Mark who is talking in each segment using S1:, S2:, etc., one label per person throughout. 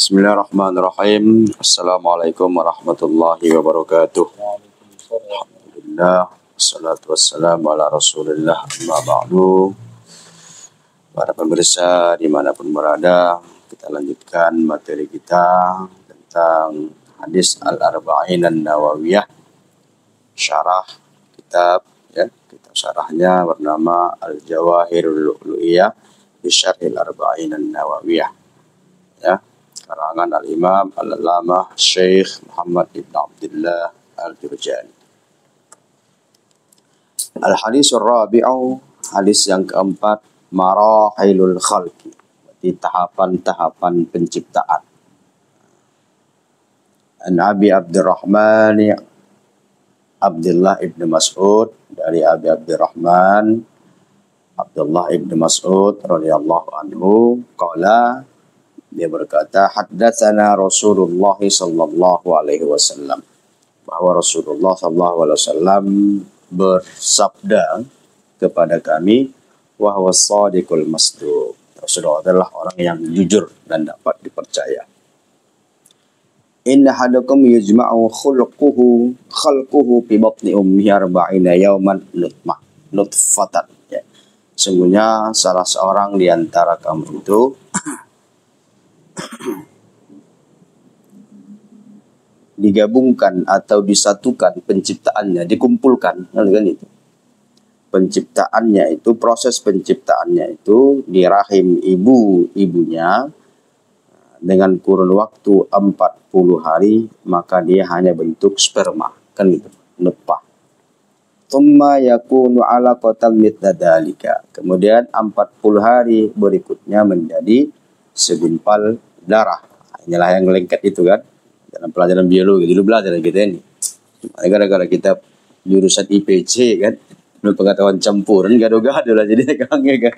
S1: Bismillahirrahmanirrahim. Assalamualaikum warahmatullahi wabarakatuh. Alhamdulillah, wassalatu wassalamu ala rasulillah, amma ba'du. Para pemirsa dimanapun berada, kita lanjutkan materi kita tentang hadis Al-Arba'in An-Nawawiyah, syarah kitab, kitab syarahnya bernama Al-Jawahirul Lu'lu'iyah bi Syarhil Arba'in An-Nawawiyah, karangan Al-Imam Al-Allamah Syekh Muhammad Ibn Abdullah Al-Jurjani. Al-Hadisul Rabi'u, hadis yang keempat, marahilul khalqi, berarti tahapan-tahapan penciptaan. An Abi Abdurrahman Abdullah ibn Mas'ud, dari Abi Abdurrahman Abdullah ibn Mas'ud radhiyallahu anhu, qala, dia berkata, haddatsana Rasulullah sallallahu alaihi wasallam, bahwa Rasulullah sallallahu alaihi wasallam bersabda kepada kami, wa huwa shadiqul masduq, Rasulullah adalah orang yang jujur dan dapat dipercaya. Inna hadakum yujma'u khalquhu fi batni ummihi arba'ina yawman nutfatan. Sungguhnya salah seorang di antara kamu itu digabungkan atau disatukan penciptaannya, dikumpulkan, kan itu. Penciptaannya itu, proses penciptaannya itu di rahim ibunya dengan kurun waktu 40 hari, maka dia hanya bentuk sperma, kan gitu, nutfah. Tsumma yakunu 'alaqatan mithla dzalika. Kemudian 40 hari berikutnya menjadi segumpal darah. Inilah yang lengket itu kan, dalam pelajaran biologi dulu belajar kita ini. Gara-gara kita jurusan IPC kan, pengetahuan campuran gado-gado lah jadi kangge kan.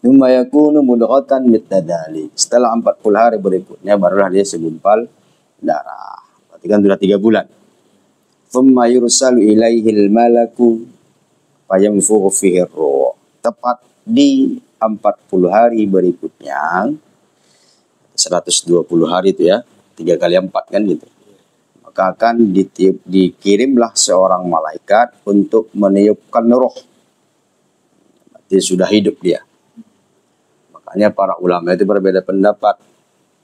S1: Tsumma yakunu mudghatan mithla dzalik. Setelah 40 hari berikutnya barulah dia segumpal darah. Berarti kan sudah 3 bulan. Tsumma yursalu ilaihil malaku fayanfukhu fihi ruh. Tepat di 40 hari berikutnya, 120 hari itu ya, 3 kali 4 kan gitu, maka akan dikirimlah seorang malaikat untuk meniupkan roh. Berarti sudah hidup dia. Makanya para ulama itu berbeda pendapat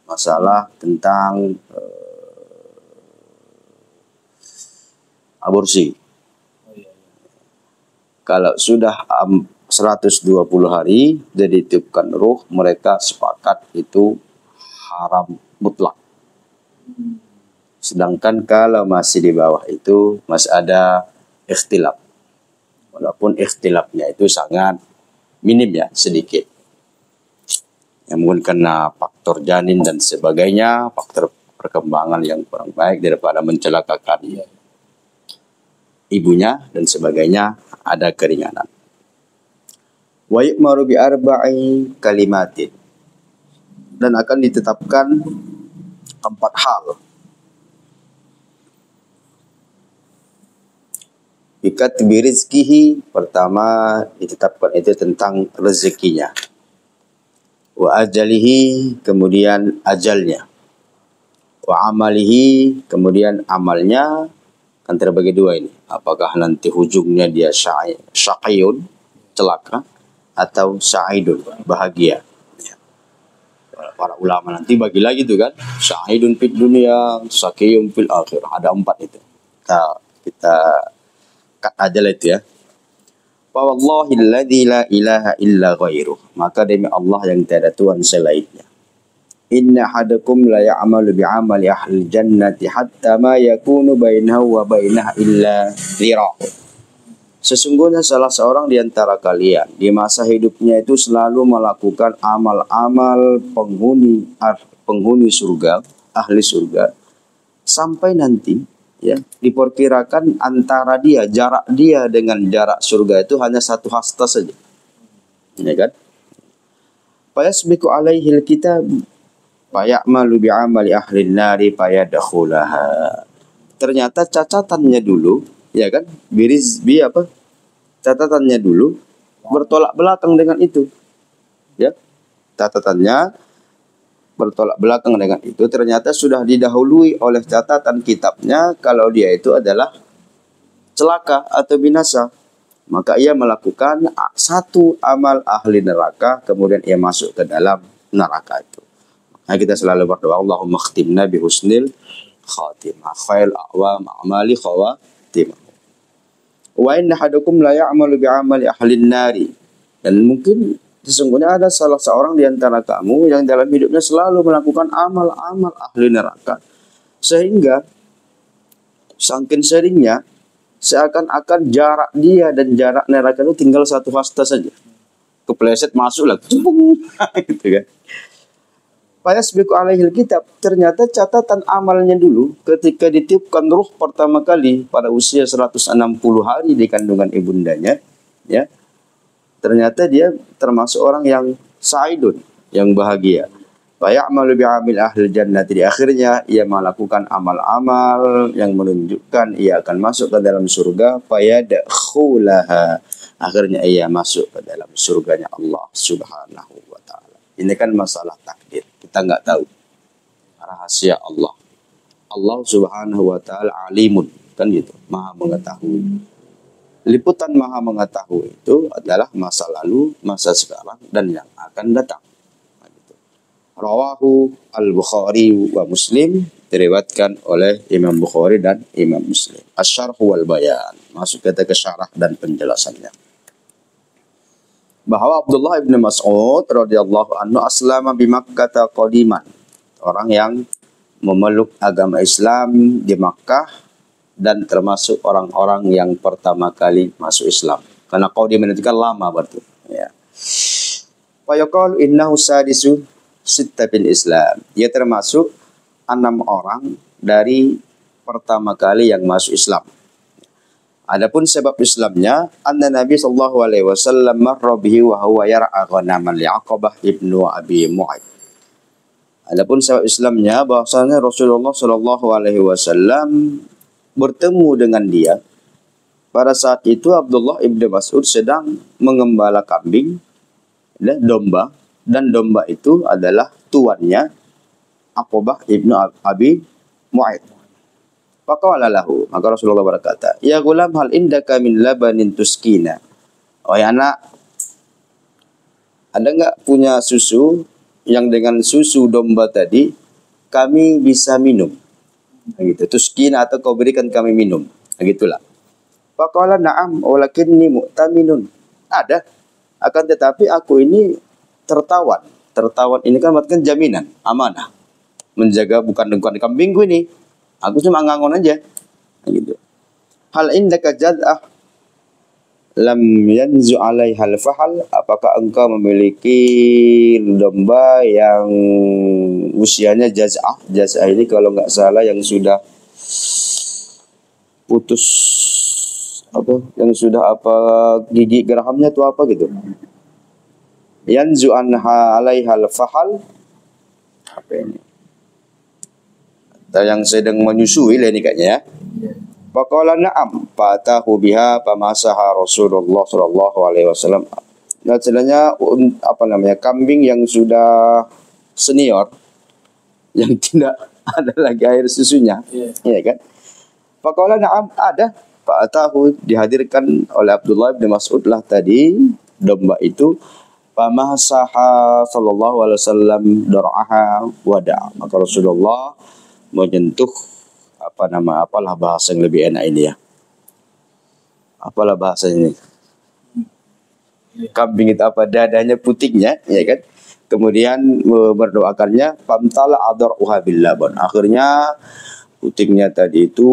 S1: masalah tentang aborsi. Kalau sudah 120 hari jadi ditiupkan ruh, mereka sepakat itu haram mutlak. Sedangkan kalau masih di bawah itu masih ada ikhtilaf. Walaupun ikhtilafnya itu sangat minim ya, sedikit. Yang mungkin karena faktor janin dan sebagainya, faktor perkembangan yang kurang baik daripada mencelakakan ibunya dan sebagainya, ada keringanan. Wa yu'maru bi arba'i kalimatin, dan akan ditetapkan 4 hal. Bikatbi rizkihi, pertama ditetapkan itu tentang rezekinya. Wa ajalihi, kemudian ajalnya. Wa amalihi, kemudian amalnya, kan terbagi 2 ini. Apakah nanti ujungnya dia syaqiyun, celaka, atau sa'idun, bahagia. Para ulama nanti bagi lagi tuh kan, sa'idun fid dunya, syaqiyun fil akhirah. Ada 4 itu. Kita cut aja lah itu ya. Fa wallahi alladzi la ilaha illa ghairuh, maka demi Allah yang tiada Tuhan selainnya. Inna hadakum la ya'malu bi'amali ahli jannati hatta ma yakunu bainahu wa bainaha illa dhira'. Sesungguhnya salah seorang di antara kalian di masa hidupnya itu selalu melakukan amal-amal penghuni surga, ahli surga, sampai nanti ya diperkirakan antara jarak dia dengan jarak surga itu hanya 1 hasta saja. Ya kan? Fayasbiqu alaihil kitab fayamalu bi'amali ahli nari fayadkhulaha. Ternyata catatannya dulu, ya kan, catatannya dulu bertolak belakang dengan itu, ya. Catatannya bertolak belakang dengan itu, ternyata sudah didahului oleh catatan kitabnya kalau dia itu adalah celaka atau binasa. Maka ia melakukan satu amal ahli neraka, kemudian ia masuk ke dalam neraka itu. Nah, kita selalu berdoa, Allahumma khtimna bi husnil khatimah, khairul a'wam a'mali khawatimah. Wa inna hadakum la ya'malu bi amali ahli nari. Dan mungkin sesungguhnya ada salah seorang di antara kamu yang dalam hidupnya selalu melakukan amal-amal ahli neraka. Sehingga saking seringnya seakan-akan jarak dia dan jarak neraka itu tinggal satu hasta saja. Kepleset masuk lah, gitu kan. Fayasbiqu alaihil kitab, ternyata catatan amalnya dulu ketika ditiupkan ruh pertama kali pada usia 160 hari di kandungan ibundanya, ya. Ternyata dia termasuk orang yang sa'idun, yang bahagia. Faya'malu bi'amil ahli jannati, di akhirnya ia melakukan amal-amal yang menunjukkan ia akan masuk ke dalam surga. Fayadkhulaha, akhirnya ia masuk ke dalam surganya Allah Subhanahu wa ta'ala. Ini kan masalah takdir, kita nggak tahu rahasia Allah. Allah Subhanahu wa ta'ala alimun, kan gitu, maha mengetahui. Liputan maha mengetahui itu adalah masa lalu, masa sekarang, dan yang akan datang. Rawahu al-Bukhari wa Muslim, diriwayatkan oleh Imam Bukhari dan Imam Muslim. Asy-syarh wal bayan, masuk kita ke syarah dan penjelasannya. Bahwa Abdullah bin Mas'ud radhiyallahu anhu aslama bi Makkah qadiman, orang yang memeluk agama Islam di Makkah dan termasuk orang-orang yang pertama kali masuk Islam. Karena qadiman itu kan lama berarti, ya. Fa yaqulu innahu sadisu sitta bil Islam. Dia termasuk 6 orang dari pertama kali yang masuk Islam. Adapun sebab Islamnya, anna Nabi sallallahu alaihi wasallam marra bihi wa huwa yar'a ghanaman li Aqabah ibnu Abi Mu'aid. Adapun sebab Islamnya, bahwasanya Rasulullah sallallahu alaihi wasallam bertemu dengan dia. Pada saat itu Abdullah ibnu Mas'ud sedang mengembala kambing dan domba, dan domba itu adalah tuannya Aqabah ibnu Abi Mu'aid. Faqala lahu, maka Rasulullah berkata, "Ya gulam, hal indaka min labanin tuskina?" Wahai anak, ada enggak punya susu yang dengan susu domba tadi kami bisa minum? Begitu, tuskina, atau kau berikan kami minum. Begitulah. Faqala na'am walakinni mu'taminun. Ada, akan tetapi aku ini tertawan. Tertawan ini kan artinya jaminan, amanah. Menjaga bukan kambingku ini. Aku cuma ngangon aja. Gitu. Hal indaka jad'ah lam yanzu alaihal fahal, apakah engkau memiliki domba yang usianya jaz'ah? Jaz'ah ini kalau nggak salah yang sudah putus apa? Yang sudah apa gigi gerahamnya itu apa gitu? Yanzu anha alaihal fahal, apa ini? Yang sedang menyusui lah ini kayaknya ya. Faqala na'am fatahu biha famasaha Rasulullah sallallahu alaihi wasallam. Nah, sebenarnya apa namanya, kambing yang sudah senior yang tidak ada lagi air susunya, ya kan? Faqala na'am, ada. Fatahu, dihadirkan oleh Abdullah bin Mas'ud lah tadi domba itu. Famasaha sallallahu alaihi wasallam dar'aha wada'. Maka Rasulullah menyentuh apalah bahasa yang lebih enak ini ya. Apalah bahasa ini? Kambing itu apa? Dadanya, putingnya, ya kan? Kemudian berdoakannya, famtala adar'uha bil laban. Akhirnya putingnya tadi itu,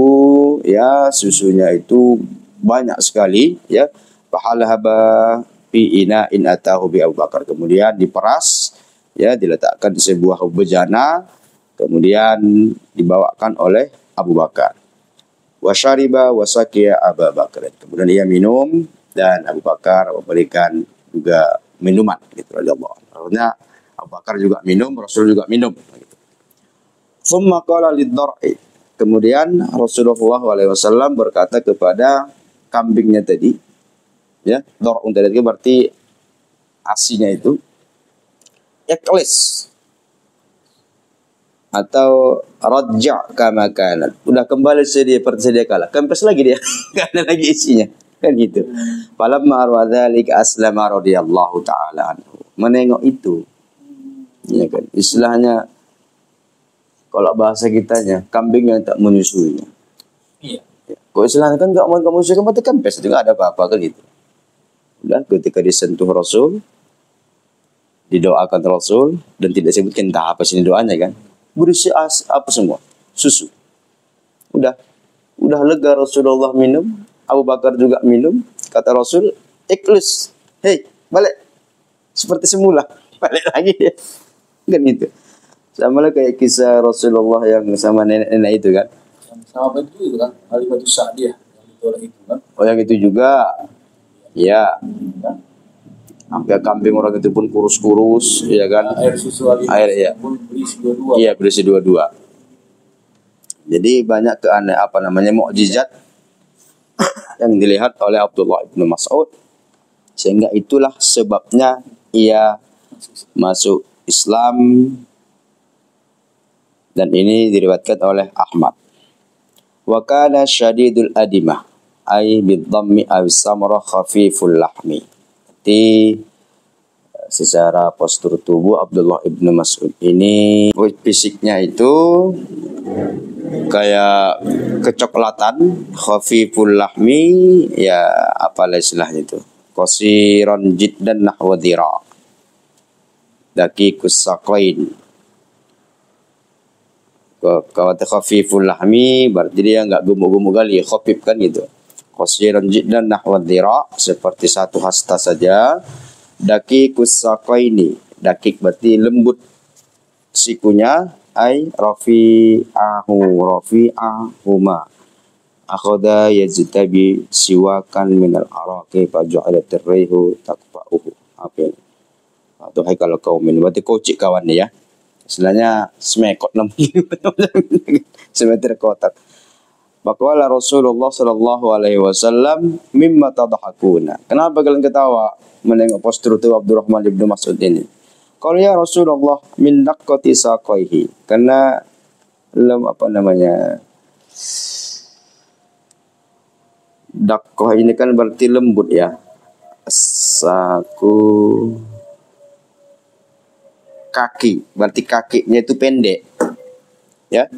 S1: ya, susunya itu banyak sekali, ya. Fahalhaba fi ina'in atahu bi Abu Bakar. Kemudian diperas, ya, diletakkan di sebuah bejana, kemudian dibawakan oleh Abu Bakar. Wasyariba wasakiya Abu Bakar. Kemudian ia minum dan Abu Bakar memberikan juga minuman. Gitu, artinya Abu Bakar juga minum, Rasul juga minum. Gitu. Tsumma qala lid-dar'i. Kemudian Rasulullah SAW berkata kepada kambingnya tadi, ya, dar'un tadi itu berarti asinya itu, ikhlis. atau rajja kama kanat, udah kembali sedia kala, kempes lagi dia. Enggak ada lagi isinya, kan gitu. Falamma arwa dzalika aslama radhiyallahu taala anhu. Menengok itu, ya kan, istilahnya kalau bahasa kitanya kambing yang tak menyusuinya.
S2: Iya.
S1: Kok istilahnya kan enggak mau kamu menyusui, mati kempes itu enggak ada apa-apa kan gitu. Udah ketika disentuh Rasul, didoakan Rasul, dan tidak sebutkan entah apa sini doanya kan, berisi apa semua, susu. Udah lega Rasulullah minum, Abu Bakar juga minum. Kata Rasul, ikhlas, hei balik seperti semula, balik lagi ya, kan gitu. Sama lah kayak kisah Rasulullah yang sama nenek-nenek itu kan.
S2: Yang sama itu kan, Halimatu Sa'diyah yang ditolak itu kan.
S1: Oh yang itu juga, ya.
S2: Ya.
S1: Sampai kambing orang itu pun kurus-kurus, ya kan?
S2: Air susu
S1: Air, ya.
S2: pun berisi dua-dua.
S1: Iya, berisi dua-dua. Jadi banyak mukjizat yang dilihat oleh Abdullah bin Mas'ud, sehingga itulah sebabnya ia masuk Islam, dan ini diriwayatkan oleh Ahmad. Wa kana syadidul adimah ay bidhammi aw samra khafiful lahmi. Secara postur tubuh Abdullah ibnu Mas'ud ini, fisiknya itu kayak kecoklatan, khafiful lahmi, ya apalah istilahnya itu, qasiran jiddan nahwa dhira, daqiqus saqain. Kalau khafiful lahmi berarti dia enggak gemuk-gemuk kali, khafif kan gitu. Qasiran jiddan nahwa dhira, seperti satu hasta saja. Daqiqus saqaini, dakik berarti lembut sikunya, ay rafi'ahuma akhadha yajtabi siwakan minal araqi faja'ala tirrihu takfa'uhu. Apa ini? Atau hai kalau kaumin, berarti kocik kawannya ya. Istilahnya semekot 6 kilo, semeter kotak. Faqala Rasulullah sallallahu alaihi wasallam, mimma tadhakuna. Kenapa kalian ketawa menengok postur itu Abdurrahman bin Mas'ud ini? Kalau ya Rasulullah, min daqqati saqaihi, karena daqqah ini kan berarti lembut ya. Saku kaki, berarti kakinya itu pendek. Ya.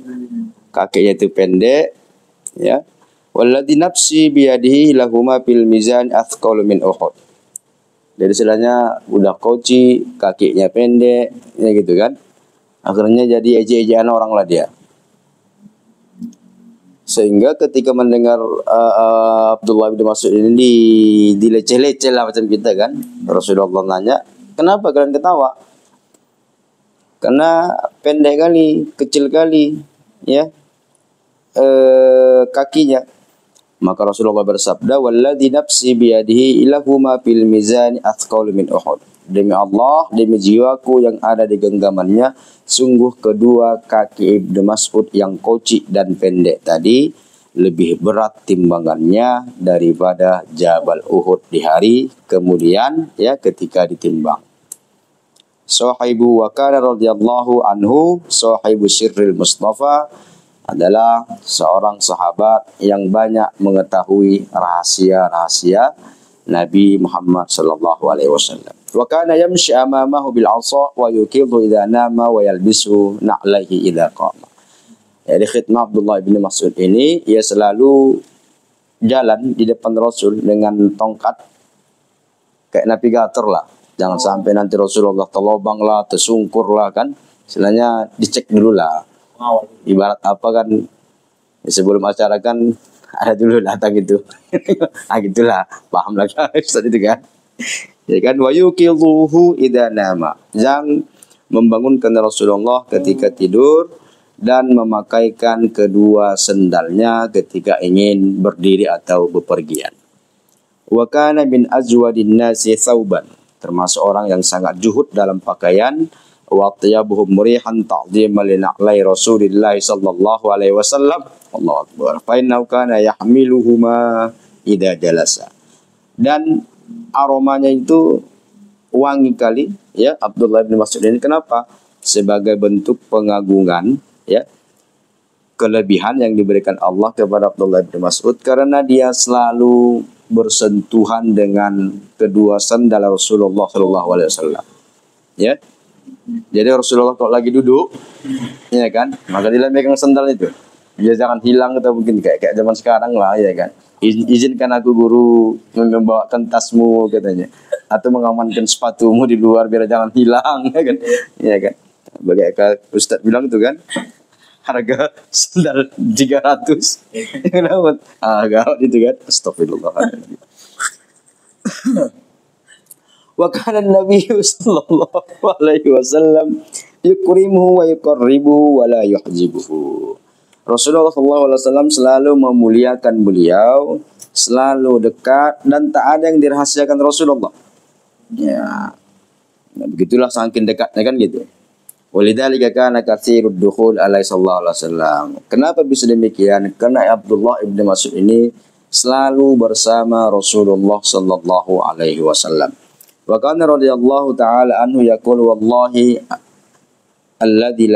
S1: Kakinya itu pendek, ya. Walladzi nafsi biyadihi lahuma fil mizan athqalu min Uhud. Jadi istilahnya udah koci, kakinya pendek, ya gitu kan. Akhirnya jadi ejek-ejekan orang lah dia. Sehingga ketika mendengar Abdullah bin Mas'ud ini dileceh-leceh lah macam kita kan, Rasulullah nanya, kenapa kalian ketawa? Karena pendek kali, kecil kali, ya, kakinya. Maka Rasulullah bersabda, walladzi nafsi biyadihi ilahuma fil mizani athqalu min Uhud. Demi Allah, demi jiwaku yang ada di genggamannya, sungguh kedua kaki Ibnu Mas'ud yang koci dan pendek tadi lebih berat timbangannya daripada Jabal Uhud di hari kemudian, ya, ketika ditimbang. Sahibu wa kana radhiyallahu anhu sahibu sirril Mustafa, adalah seorang sahabat yang banyak mengetahui rahasia-rahasia Nabi Muhammad sallallahu alaihi wasallam. Wa kana yamshi amamahu bil 'asa wa yuqidhu idza nama wa yalbisu na'laihi idza qama. Jadi khidmah Abdullah bin Mas'ud ini, ia selalu jalan di depan Rasul dengan tongkat kayak navigator lah. Jangan sampai nanti Rasulullah terlobang lah, tersungkur lah kan. Istilahnya dicek dulu lah. Ibarat apa kan, sebelum acara kan ada dulu datang gitu. Ah gitulah, paham lagi Ustaz itu kan. Ya kan, wa yuqidhuhu idza nama. Yang membangunkan Rasulullah ketika tidur dan memakaikan kedua sendalnya ketika ingin berdiri atau bepergian. Wa kana min azwadin nasi thawban, termasuk orang yang sangat juhud dalam pakaian. Wa tyabuhum murihan ta'dhiman li na'lai Rasulillah sallallahu alaihi wasallam. Allahu akbar. Fa innahu kana yahmiluhuma idza jalasa. Dan aromanya itu wangi kali, ya, Abdullah bin Mas'ud ini. Kenapa? sebagai bentuk pengagungan, ya, kelebihan yang diberikan Allah kepada Abdullah bin Mas'ud karena dia selalu bersentuhan dengan kedua sandal Rasulullah Shallallahu Alaihi Wasallam. Ya, jadi Rasulullah kalau lagi duduk, ya kan, maka dia megang sandal itu. Dia jangan hilang atau mungkin kayak zaman sekarang lah, ya kan. Izinkan aku guru membawakan tasmu katanya, atau mengamankan sepatumu di luar biar jangan hilang, ya kan, ya kan. Bagaimana Ustadz bilang itu kan, harga sandal 300 kenapa? Gawat itu kan. Astagfirullahaladzim. Wa kana Nabi sallallahu alaihi wasallam yukrimuhu wa yuqarribuhu wa la yuhjibuhu. Rasulullah sallallahu alaihi wasallam selalu memuliakan beliau, selalu dekat dan tak ada yang dirahasiakan Rasulullah. Ya. Nah, begitulah saking dekatnya kan gitu. Walidzalika kana katsirud dukhul alaihi sallallahu alaihi wasallam. Kenapa bisa demikian? Karena Abdullah ibn Mas'ud ini selalu bersama Rasulullah sallallahu alaihi wasallam. Wa kana radhiyallahu taala anhu yaqul wallahi alladzi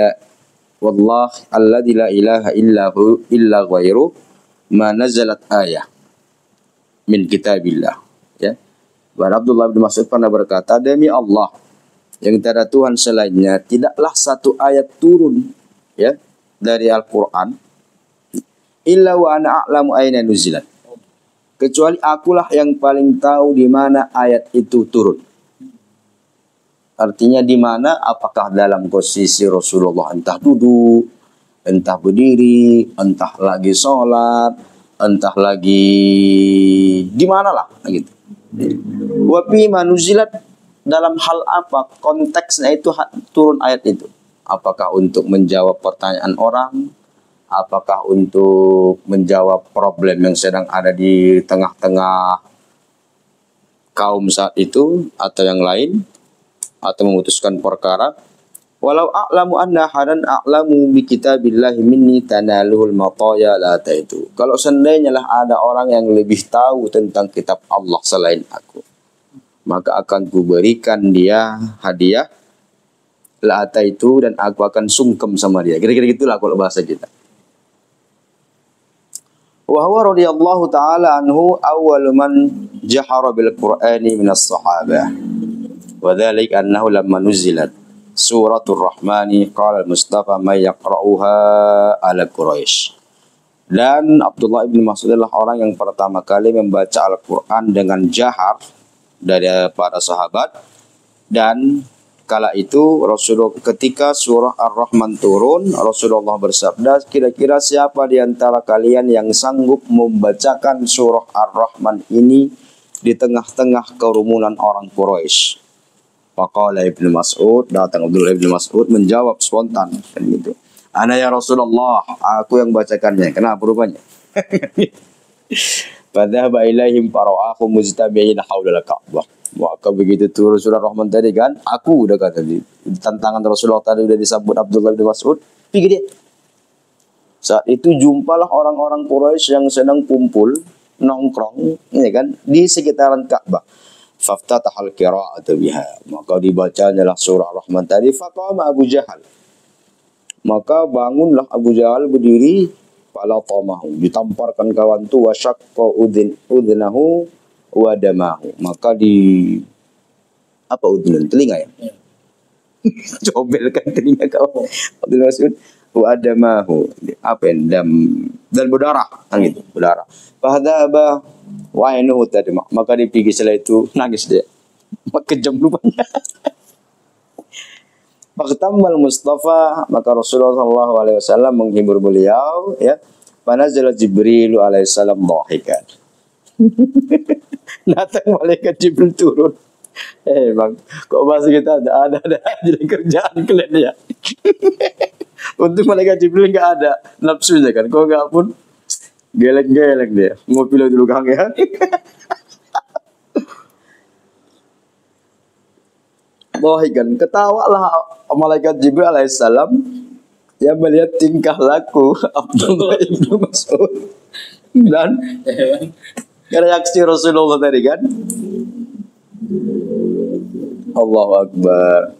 S1: la ilaha illa ghairu ma nazalat ayah min kitabillah. Ya. Wa Abdullah bin Mas'ud pernah berkata, demi Allah yang tiada Tuhan selainnya, tidaklah satu ayat turun, ya, dari Al-Quran illa wa ana a'lamu aina nuzilat, kecuali akulah yang paling tahu di mana ayat itu turun. Artinya di mana, apakah dalam posisi Rasulullah entah duduk, entah berdiri, entah lagi sholat, entah lagi di mana lah gitu. Wa fi manuzilat, dalam hal apa konteksnya itu turun ayat itu? Apakah untuk menjawab pertanyaan orang? Apakah untuk menjawab problem yang sedang ada di tengah-tengah kaum saat itu, atau yang lain, atau memutuskan perkara? Walau a'lamu anna hadan a'lamu bi kitabillahi minni tanaluhul mataya la taitu. Kalau seandainya lah ada orang yang lebih tahu tentang kitab Allah selain aku, maka akan kuberikan dia hadiah la taitu, dan aku akan sungkem sama dia. Kira-kira gitulah kalau bahasa kita. Wa huwa radhiyallahu ta'ala anhu awwalu man jahara bil Qur'ani minas sahabah. Wa dzalika annahu lamma nuzilat suratul Rahmani qala al-Mustafa may yaqra'uha ala Quraisy. Dan Abdullah bin Mas'ud adalah orang yang pertama kali membaca Al-Qur'an dengan jahar dari para sahabat. Dan kala itu Rasulullah, ketika surah Ar-Rahman turun, Rasulullah bersabda, kira-kira siapa di antara kalian yang sanggup membacakan surah Ar-Rahman ini di tengah-tengah kerumunan orang Quraisy? Faqala Ibnu Mas'ud, datang Abdullah bin Mas'ud menjawab spontan kan gitu. Ana ya Rasulullah, aku yang bacakannya. Kenapa rupanya? Fadhaba ilaihim fara'ahu mujtabi'ina haula al-Ka'bah. Maka begitu turun surah Rahman tadi kan, aku udah kata di tantangan Rasulullah tadi udah disambut Abdullah bin Mas'ud, pergi dia. Saat itu jumpalah orang-orang Quraisy yang sedang kumpul nongkrong, ya kan, di sekitaran Ka'bah. Faftatahal qira'atu biha, maka dibacanyalah surah Rahman tadi. Faqama Abu Jahal, maka bangunlah Abu Jahal berdiri. Fala tamahu, ditamparkan kawan tu, wasyaqqa udhnahu wa damahu, maka di apa udhun, telinga ya, cobelkan telinga kau Abdul Mas'ud, wa damahu, apa dam, dan berdarah kan gitu, berdarah. Fahadaba wa ainuhu tadma, maka dipikir setelah itu nangis dia, kejam rupanya. Faqtamal Mustafa, maka Rasulullah SAW menghibur beliau, ya. Panazala Jibril alaihissalam dhahikan. Datang malaikat Jibril turun. Bang, kok bahasa kita ada jadi kerjaan kalian ya. Untuk malaikat Jibril nggak ada nafsunya kan, kok nggak pun geleng-geleng dia. Ngopi dulu Kang ya. Dhahikan, ketawalah malaikat Jibril alaihissalam yang melihat tingkah laku Abdullah bin Mas'ud dan reaksi Rasulullah tadi kan. Allahu Akbar.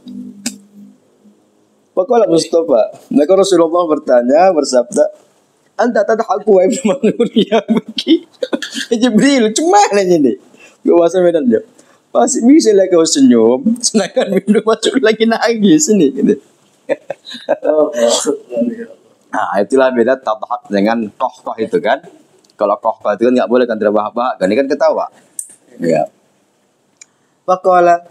S1: Faqala Mustafa. Maka Rasulullah bertanya, bersabda, "Anta tadhaku wa ibnu Mas'ud ya baki." Jibril, cuma nanya nih. Gua bahasa Medan dia. Masih bisa lah kau senyum, sedangkan Ibnu Mas'ud lagi nangis ini. Gitu.
S2: Oh, maksudnya.
S1: Nah, itulah beda tabahak dengan koh itu kan. Kalau koh itu kan nggak boleh kan terbahak-bahak, kan ini kan ketawa. Ya. Faqala,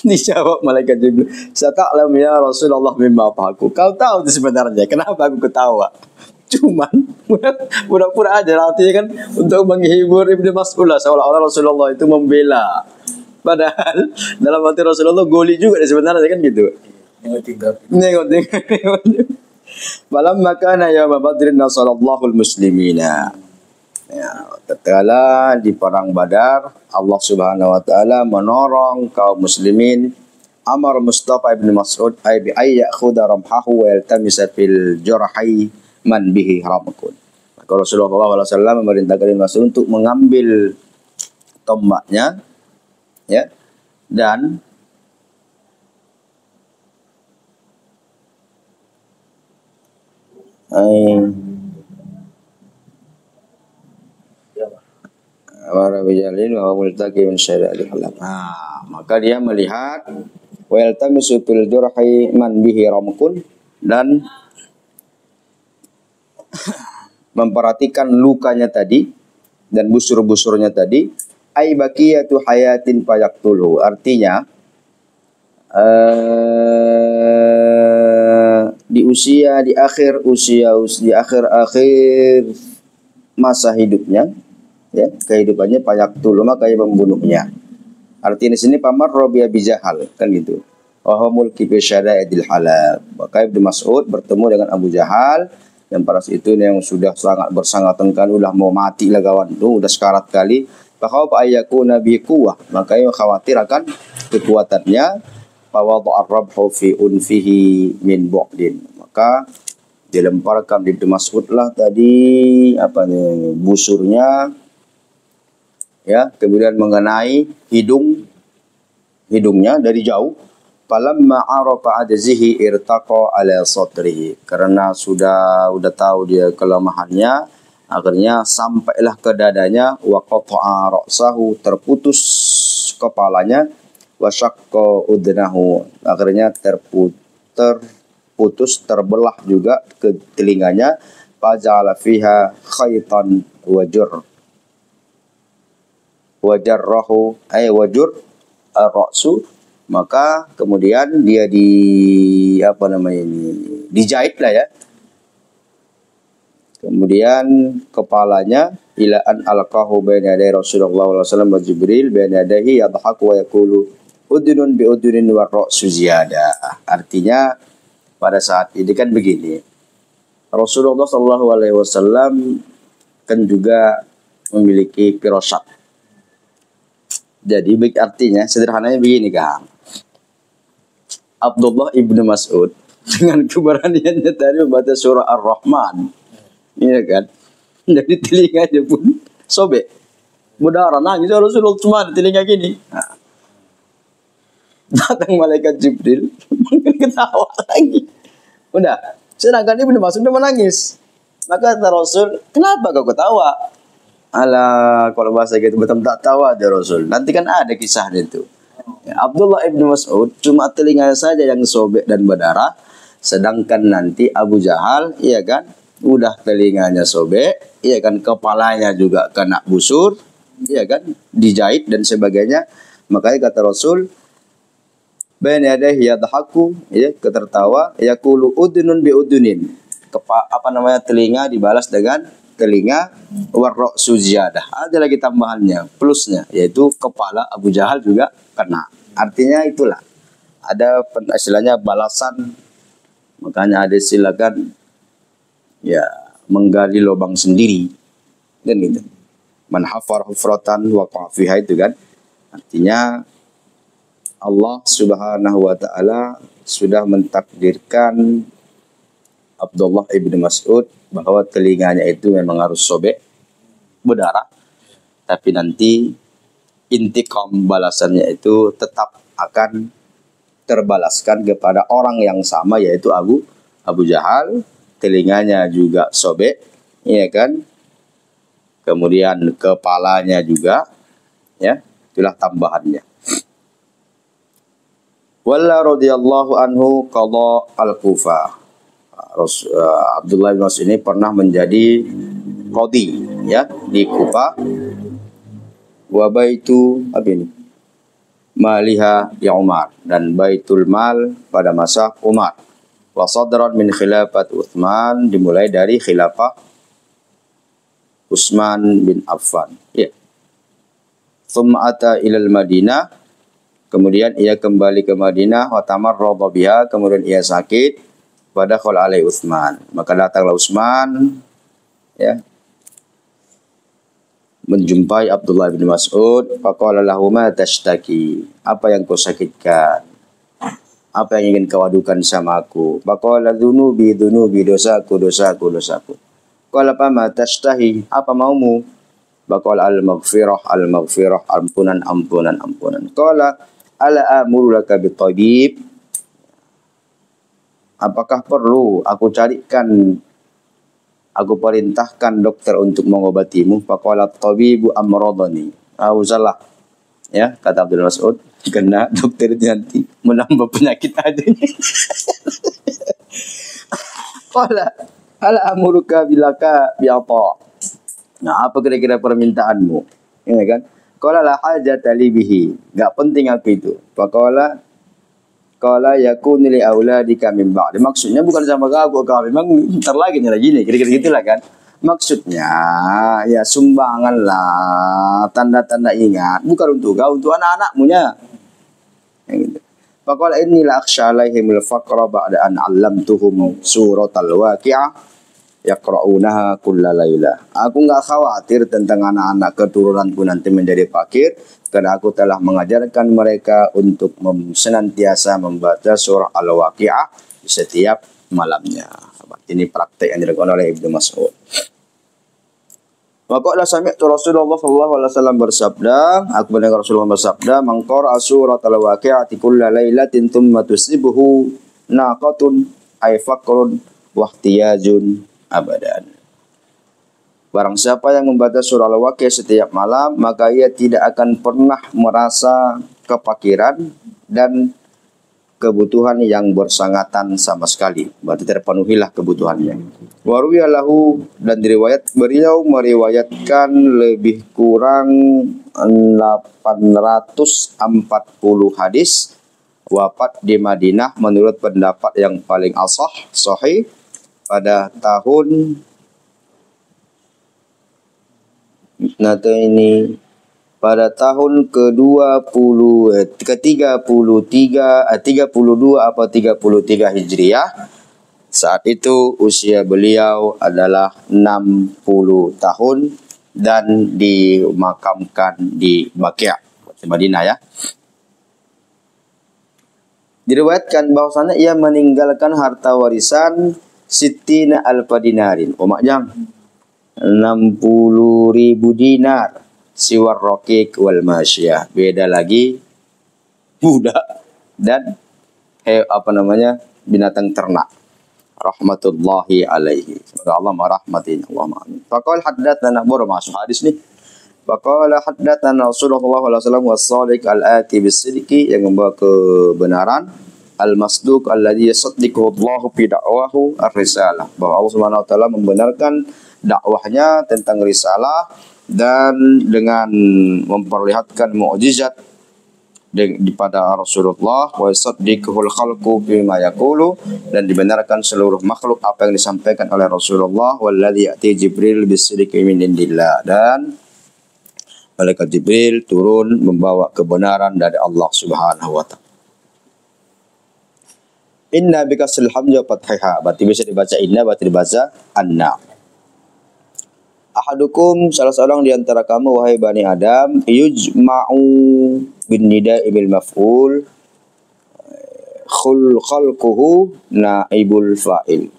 S1: dijawab malaikat Jibril, "Sata'lam ya Rasulullah mimma aku." Kau tahu itu sebenarnya kenapa aku ketawa. Cuman pura-pura aja artinya kan untuk menghibur Ibnu Mas'ud lah, seolah-olah Rasulullah itu membela. Padahal dalam hati Rasulullah goli juga sebenarnya kan gitu. Nengok. Malam makana ya Badrin nasallallahu muslimina. Ya, tatkala di perang Badar, Allah Subhanahu wa taala menolong kaum muslimin. Amar Mustafa ibn Mas'ud ay bi ay ya'khudha ramhahu wa yaltamisa fil jurhi man bihi ramakun. Maka Rasulullah SAW memerintahkan Ibnu Mas'ud untuk mengambil tombaknya, ya, dan maka dia melihat wa yaltamisu fil jurhi man bihi ramakun, dan memperhatikan lukanya tadi dan busur-busurnya tadi. Ai baqiyatu hayatin fayaqtulu, artinya di akhir masa hidupnya, ya, kehidupannya fayaqtulu, maka ia membunuhnya. Artinya di sini pamar Robi Abi Jahal kan gitu. Wahumul kibisyadaidil halal. Maka Ibnu Mas'ud bertemu dengan Abu Jahal yang pada saat itu yang sudah sangat bersangatan kan, udah mau mati lah kawan tuh, udah sekarat kali. Bahwa ayyaku nabi kuwah, maka ia khawatir akan kekuatannya. Fawadha ar-rabhu fi unfihi min bu'din, maka dilemparkan Ibnu Mas'ud lah tadi busurnya, ya, kemudian mengenai hidungnya dari jauh. Falamma arafa ajzihi irtaqa ala sadrihi, karena sudah tahu dia kelemahannya, akhirnya sampailah ke dadanya. Wa qata'a ra'sahu, terputus kepalanya. Wa syaqqa udnahu, akhirnya terputus terbelah juga ke telinganya. Faja'ala fiha khaytan wajarrahu ay wajur ar-ra'su, maka kemudian dia dijahit lah ya. Kemudian kepalanya ila an alqahu baina yaday Rasulullah sallallahu alaihi wasallam wa Jibril baina yadayhi yadhaku wa yaqulu udunun bi udunin wa ra'su ziyada. Artinya pada saat ini kan begini, Rasulullah sallallahu alaihi wasallam kan juga memiliki firasat. Jadi artinya sederhananya begini Kang. Abdullah ibnu Mas'ud dengan keberaniannya tadi membaca surah Ar-Rahman, iya kan? Jadi telinganya pun sobek, berdarah, nangis Rasulullah cuma di telinga gini. Nah, datang malaikat Jibril, ketawa lagi. Udah, sedangkan Ibnu Mas'ud udah menangis. Maka kata Rasul, kenapa kau ketawa? Alah, kalau bahasa gitu betul tak tawa aja Rasul. Nanti kan ada kisahnya itu. Ya, Abdullah ibnu Mas'ud cuma telinganya saja yang sobek dan berdarah, sedangkan nanti Abu Jahal, iya kan, udah telinganya sobek, iya kan, kepalanya juga kena busur, iya kan, dijahit dan sebagainya. Makanya kata Rasul, baina yadayhi yadhaku, ya, ketertawa, yaqulu udunun bi udunin, telinga dibalas dengan telinga, warok suziyadah, ada lagi tambahannya, plusnya, yaitu kepala Abu Jahal juga kena. Artinya itulah, ada istilahnya balasan. Makanya ada silakan ya menggali lubang sendiri, dan gitu. Man hafar hufratan waqa'a fiha, itu kan. Artinya Allah Subhanahu wa taala sudah mentakdirkan Abdullah ibnu Mas'ud bahwa telinganya itu memang harus sobek, berdarah, tapi nanti intikam balasannya itu tetap akan terbalaskan kepada orang yang sama, yaitu Abu Jahal. Telinganya juga sobek, ya kan? Kemudian kepalanya juga, ya, itulah tambahannya. Walla radhiyallahu anhu qadha al-Kufah. Abdullah bin Mas'ud ini pernah menjadi qadhi, ya, di Kufah. Wa baitu maliha ya Umar, dan baitul mal pada masa Umar. Wa sadran min khilafat Utsman, dimulai dari khilafah Utsman bin Affan, ya. Thumma ata ilal Madinah, kemudian ia kembali ke Madinah. Wa tamarrada biha, kemudian ia sakit. Pada khol alai Utsman, maka datanglah Utsman, ya, menjumpai Abdullah bin Mas'ud. Faqala lahu ma tashtaki, apa yang kau sakitkan, apa yang ingin kau adukan sama aku? Faqala dzunubi, dosaku. Qala fa ma tashtahi, apa maumu? Faqala al-maghfirah, ampunan. Qala ala amuru laka bitabib, apakah perlu aku perintahkan dokter untuk mengobatimu? Faqala tabibu amradani. Usahlah, ya, kata Abdul Mas'ud, karena dokter itu nanti menambah penyakit adanya. Qala ala amuruka bilaka bi'ata. Nah, apa kira-kira permintaanmu? Ya kan? Qala la hajata li bihi, enggak penting aku itu. Faqala yakunu li auladika min ba'di. Maksudnya bukan sama kau memang ntar lagi nih, kira-kira gitulah kan. Maksudnya ya sumbangan lah, tanda-tanda ingat, bukan untuk kau, untuk anak-anakmu nya. Gitu. Faqala inni la akhsha alaihimul faqra ba'da an 'allamtuhum suratal waqi'ah yaqra'unaha kulla laila. Aku enggak khawatir tentang anak-anak keturunanku nanti menjadi fakir, karena aku telah mengajarkan mereka untuk senantiasa membaca surah Al-Waqi'ah di setiap malamnya. Ini praktek yang dilakukan oleh Ibnu Mas'ud. Waqala sami'tu Rasulullah sallallahu alaihi wasallam bersabda, aku mendengar Rasulullah bersabda, man qara'a surat Al-Waqi'ah kulla lailatin thumma tusibuhu naqatun ay faqrun wa ihtiyajun abadan. Barang siapa yang membaca surah Al-Waqi'ah setiap malam, maka ia tidak akan pernah merasa kefakiran dan kebutuhan yang bersangatan sama sekali. Berarti terpenuhilah kebutuhannya. Waruya lahu, dan beliau meriwayatkan lebih kurang 840 hadis. Wafat di Madinah menurut pendapat yang paling sahih pada tahun pada tahun ke-32 atau 33 Hijriah. Saat itu usia beliau adalah 60 tahun dan dimakamkan di Baqi', di Madinah, ya. Diriwayatkan bahwasanya ia meninggalkan harta warisan sittina alfa dinarin. Makjang 60.000 dinar, siwar raqiq wal masyiyah. Beda lagi budak dan binatang ternak. Rahmatullahi alaihi. Semoga Allah merahmati. Allahumma amin. Faqala haddatsana, baru masuk hadis nih. Faqala haddatsana Rasulullah sallallahu alaihi wasallam was-sadiq al-ati bis-sidqi, yang membawa kebenaran, al-masduq alladhi yasaddiqu Allahu fi da'wahu ar-risalah, bahwa Allah Subhanahu wa taala membenarkan dakwahnya tentang risalah dan dengan memperlihatkan mukjizat pada Rasulullah. Wa yasaddiquhul khalqu bima yaqulu, dan dibenarkan seluruh makhluk apa yang disampaikan oleh Rasulullah. Walladzi ya'ti Jibril bis-sidqi min indillah, dan malaikat Jibril turun membawa kebenaran dari Allah Subhanahu wa taala. Inna bikasil hamza fathiha, berarti bisa dibaca inna, berarti dibaca anna. Ahadukum, salah seorang di antara kamu wahai Bani Adam, yujma'u bin nida'i bil maf'ul khalquhu naibul fa'il.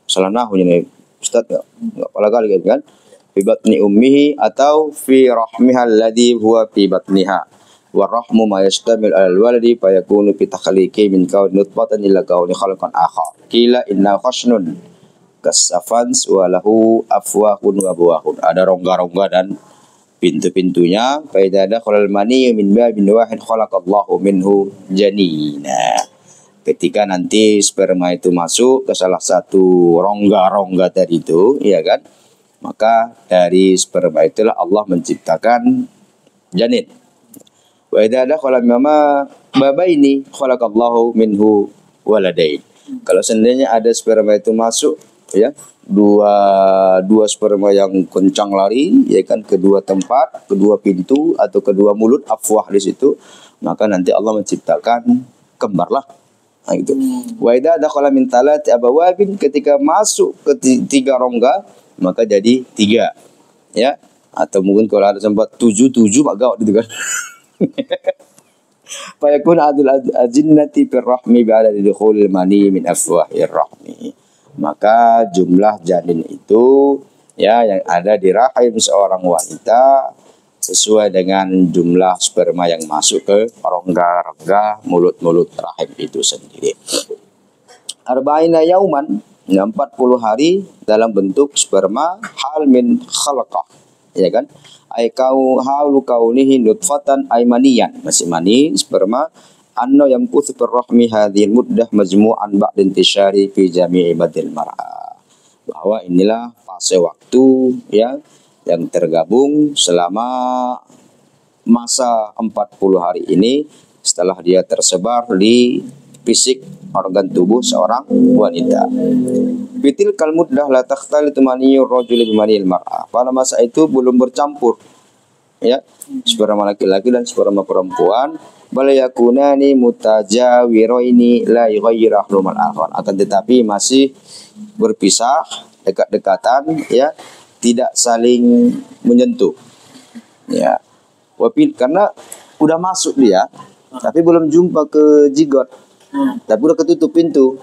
S1: Salah nahwu ini Ustaz, enggak pala kali kan? Fi batni ummihi atau fi rahmiha alladhi huwa fi batniha Warahmu ma yastamil alal waladi fayakunu fi takhliqi min kauni nutfatan ila kauni khalqan akhar. Qila inna khasnun kasafans walahu afwahun wa buwahun. Ada rongga-rongga dan pintu-pintunya. Fa idza dakhala al-mani min babin wahid khalaqallahu minhu janina. Ketika nanti sperma itu masuk ke salah satu rongga-rongga tadi itu, ya kan? Maka dari sperma itulah Allah menciptakan janin. Wa idza dakhala mimma babaini khalaqallahu minhu waladain. Kalau seandainya ada sperma itu masuk, ya, dua sperma yang kencang lari, ya kan, kedua tempat, kedua pintu atau kedua mulut afwah di situ, maka nanti Allah menciptakan kembar lah. Nah, gitu. Wa idza dakhala min talati abawabin, ketika masuk ke tiga rongga maka jadi tiga, ya, atau mungkin kalau ada sempat tujuh maka gitu kan. Fayakun adul ajinnati fir rahmi ba'da dukhulil mani min afwahir rahmi. Maka jumlah janin itu, ya, yang ada di rahim seorang wanita sesuai dengan jumlah sperma yang masuk ke rongga-rongga mulut-mulut rahim itu sendiri. Arba'ina yauman, 40 hari dalam bentuk sperma hal min khalaqah, ya kan? Ai haulu kaunihi nutfatan aymaniyan, masih mani sperma, anno yamkuthu fir rahmi hadhil muddah majmu'an ba'da intishari fi jami'i badil mar'a. Bahwa inilah fase waktu, ya, yang tergabung selama masa 40 hari ini setelah dia tersebar di fisik organ tubuh seorang wanita. Bitil kal muddah la takhtalitu maniyur rajuli bimanil mar'ah. Pada masa itu belum bercampur, ya, sperma laki-laki dan sperma perempuan. Bal yakunani mutajawiraini la yughayyirahu mal akhar. Akan tetapi masih berpisah, dekat-dekatan, ya, tidak saling menyentuh, ya. Wapil, karena udah masuk dia tapi belum jumpa ke jigot, tapi udah ketutup pintu.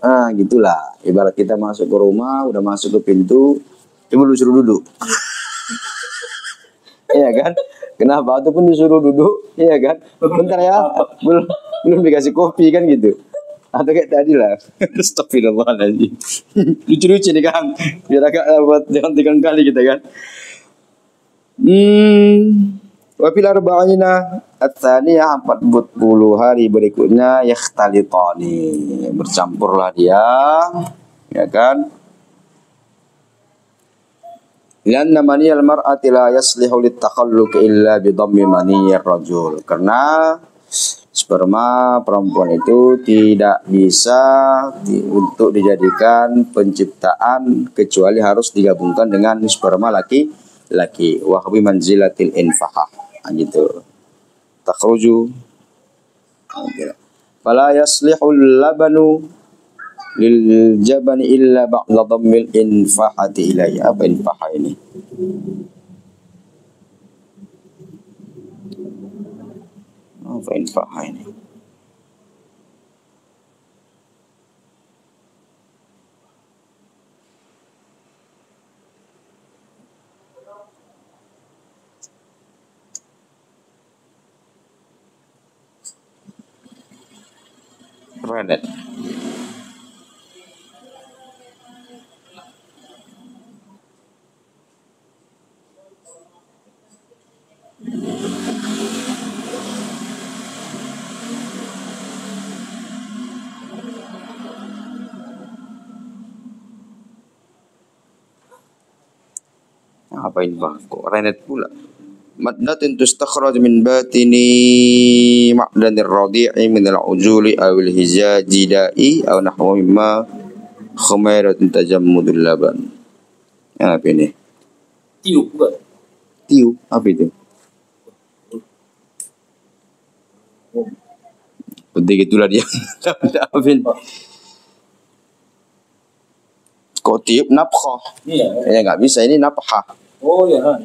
S1: Nah, gitulah. Ibarat kita masuk ke rumah, udah masuk ke pintu, cuma disuruh duduk. Iya kan? Kenapa? Ataupun disuruh duduk, iya kan? Bentar ya, belum dikasih kopi kan gitu. Atau kayak tadi lah. Astagfirullahaladzim. Lucu-lucu nih kan. Biar agak buat jangan 3 kali kita kan. Wafil arba'ina at-tsaniyah, 40 hari berikutnya yakhtalitani, bercampurlah dia, ya kan. Lianna maniyal mar'ati la yaslihu litakhalluq illa bi dhammi maniyir rajul. Karena sperma perempuan itu tidak bisa untuk dijadikan penciptaan kecuali harus digabungkan dengan sperma laki-laki. Wa bi manzilatil infahah. Gitu. Takhruju. Fala yaslihul labanu lil jabani illa ba'da dhammil infahati ilayya. Apa infahah ini? Apa infahah ini? Renet. Apa infah? Kok renet pula? Madnatin tustakhraj min batini ma'danir radi'i min al-ujuli awil hijaji da'i aw nahwa mimma khumairatun tajammudul laban. Apa ini?
S2: Tiu bukan?
S1: Tiu, apa itu? Penting itulah dia. Apa ini? Kok tiup nafkhah?
S2: Iya.
S1: Ya nggak bisa, ini nafkhah.
S2: Oh ya.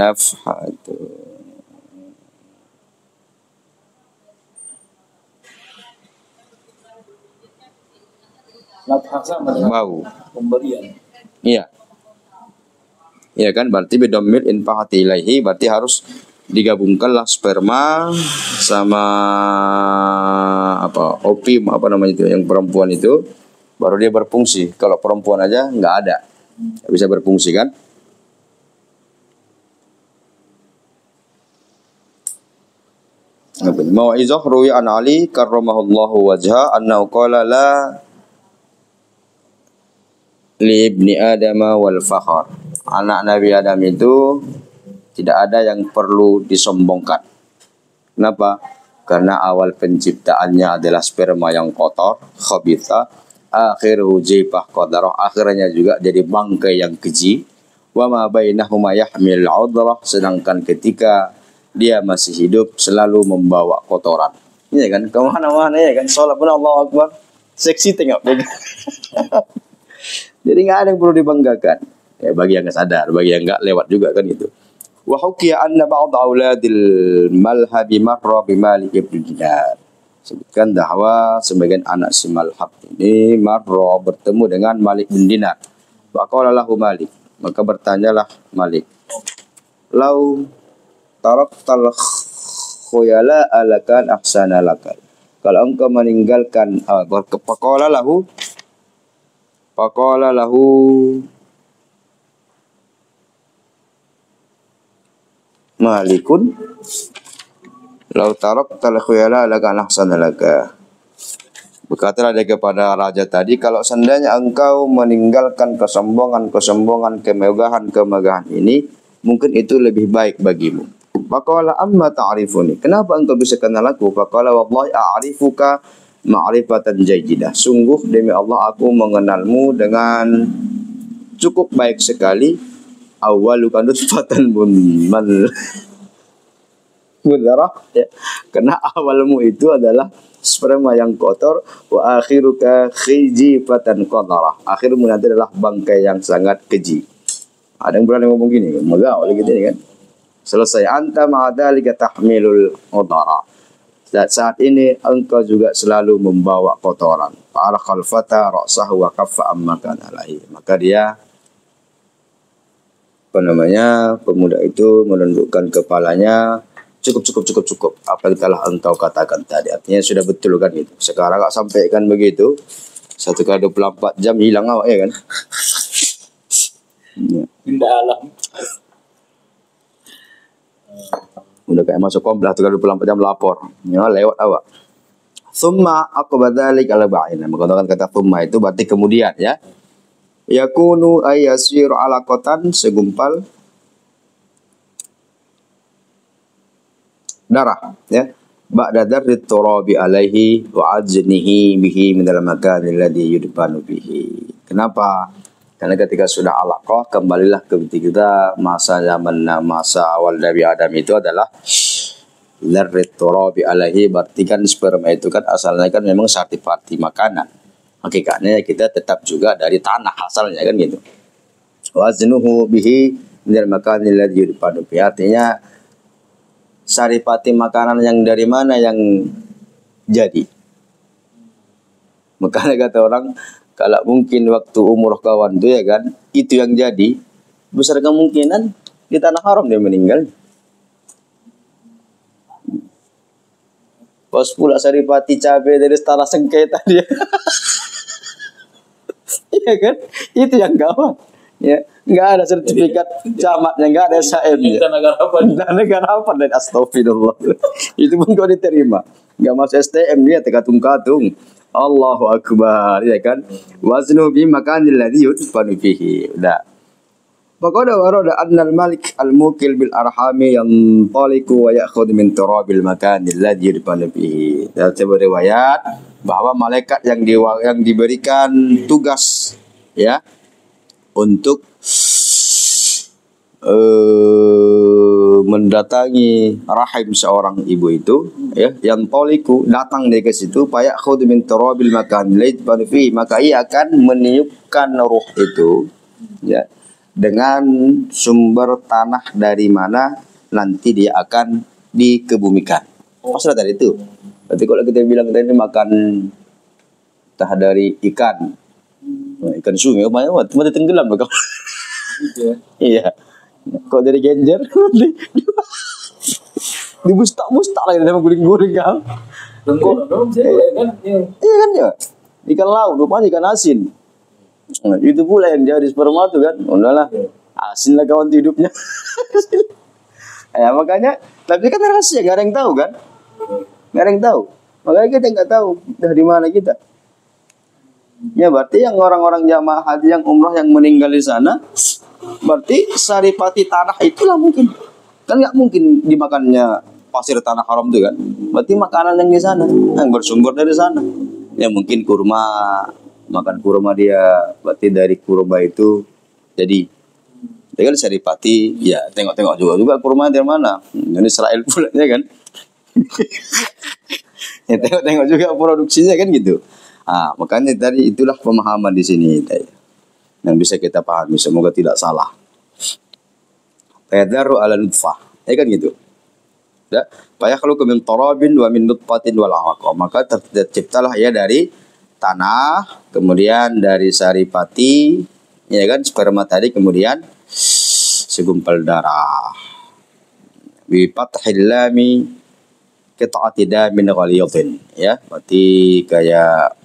S1: Nafhatu.
S2: Nafhah sama dengan
S1: Bau.
S2: pemberian.
S1: Iya. Ya kan, berarti bidomil infahati ilaihi, berarti harus digabungkanlah sperma sama apa opium apa namanya itu yang perempuan itu, baru dia berfungsi. Kalau perempuan aja nggak ada, nggak bisa berfungsi kan. Mau'izah ruwi an Ali karramahullahu wajha annahu qala la li ibni adama wal fakhar. Anak Nabi Adam itu tidak ada yang perlu disombongkan. Kenapa? Karena awal penciptaannya adalah sperma yang kotor, khabitha, akhiruhu jifah qadarah, akhirnya juga jadi bangkai yang keji. Wa ma bainahuma yahmil 'udrah, sedangkan ketika dia masih hidup selalu membawa kotoran. Iya kan? Kemana-mana ya kan? Sholat pun Allahu Akbar. Seksi tengok. Jadi nggak ada yang perlu dibanggakan. Ya, bagi yang nggak sadar, bagi yang nggak lewat juga kan itu. Wa hukiya anna ba'd auladil malhabi marra bi Malik ibn Dinar. Sebutkan bahwa sebagian anak si Malhab ini marra bertemu dengan Malik bin Dinar. Wa qala lahu Malik, maka bertanyalah Malik, "Lau taraktal khuyala alakan ahsana lakal." Kalau engkau meninggalkan faqala lahu Malikun lau taraktal khuyala alakan ahsana laka. Berkatalah dia kepada raja tadi, kalau seandainya engkau meninggalkan kesombongan, kemegahan ini, mungkin itu lebih baik bagimu. Faqala amma ta'rifuni, kenapa engkau bisa kenal aku? Faqala wallahi a'rifuka ma'rifatan jayyidah. Sungguh demi Allah aku mengenalmu dengan cukup baik sekali. Awwaluka nutfatan mundarah, ya. Karena awalmu itu adalah sperma yang kotor, wa akhiruka khijifatan qadarah. Akhirmu nanti adalah bangkai yang sangat keji. Ada yang berani ngomong gini, megah oleh gitu kan. Selesai anta ma'adhalika tahmilul udara. Saat ini engkau juga selalu membawa kotoran. Fa'arakhal fata ra'sahu wa kaffa amma kana alaihi. Maka dia pemuda itu menundukkan kepalanya. Cukup. Apa yang telah engkau katakan tadi. Artinya sudah betul kan itu. Sekarang nggak sampaikan begitu. 1x24 jam hilang awak ya kan.
S2: Pindah alam.
S1: Udah kayak masuk kompleks 1x24 jam lapor. Ya, lewat awak. Thumma aqbadalik al-ba'ina. Menggunakan kata thumma itu berarti kemudian ya. Yakunu ayyasir alaqatan, segumpal darah ya. Ba'da darrit turabi alaihi wa ajnihi bihi min al-makan alladhi yudfanu bihi. Kenapa? Karena ketika sudah alaqah, kembalilah ketika masa awal Nabi Adam itu adalah darrit turabi alaihi, berarti kan sperma itu kan asalnya kan memang saripati makanan. Hakikatnya kita tetap juga dari tanah asalnya kan gitu. Wa ajnuhu bihi min al-makan alladhi yudfanu bihi. Artinya saripati makanan yang dari mana yang jadi. Makanya kata orang, kalau mungkin waktu umroh kawan itu ya kan, itu yang jadi, besar kemungkinan di tanah haram dia meninggal. Pas pula saripati cabai dari tanah sengketa dia. Iya kan? Itu yang gawat. Ya, nggak ada sertifikat camatnya, nggak ada SHM-nya. Negara apa? Dan astagfirullah. Itu pun kau diterima. Nggak masuk STM dia terkatung-katung. Allahu Akbar, ya kan? Waznu bi makanil ladzi yudfanu fihi. Udah. Faqad warada anna al-malik al-mukil bil arhami yantaliqu wa ya'khudh min turabil makanil ladzi yudfanu fihi. Dalam sebuah riwayat bahwa malaikat yang diberikan tugas ya untuk mendatangi rahim seorang ibu itu ya, yang toliku datang dia ke situ, payak khud min turabil makan laid fi, maka ia akan meniupkan ruh itu ya dengan sumber tanah dari mana nanti dia akan dikebumikan. Maksudnya tadi itu. Berarti kalau kita bilang tadi makan entah dari ikan sungai banyak banget, cuma tenggelam loh. Iya. Kok dari genjer? Dibustak-bustak lagi sama guling-guling kan.
S2: Tengkorak dong sih kan.
S1: Iya kan ya. Ikan laut, rupanya ikan asin. Nah, itu pula yang jadi sperma tuh kan. Udahlah. Asin lah kawan hidupnya. Ya makanya, tapi kan rahasia, gak ada yang tahu kan? Gak ada yang tahu. Makanya kita nggak tahu dari mana kita. Ya berarti yang orang-orang jamaah haji yang umrah yang meninggal di sana, berarti saripati tanah itulah mungkin. Kan nggak mungkin dimakannya pasir tanah haram itu kan. Berarti makanan yang di sana, yang bersumber dari sana. Ya mungkin kurma, makan kurma dia, berarti dari kurma itu jadi. Dia kan saripati, ya tengok-tengok juga kurma dari mana. Dari Israel pula ya kan. Ya tengok-tengok juga produksinya kan gitu. Ah, makanya tadi itulah pemahaman di sini yang bisa kita pahami, semoga tidak salah. Tadaru ala nutfah, ya kan gitu. Ya, fayakhluqu min turabin wa min nutfatin wal alaqah. Maka terciptalah ya dari tanah, kemudian dari saripati, ya kan sperma tadi, kemudian segumpal darah. Bi fathil lami qit'ati damin ghalidhin, ya, berarti kayak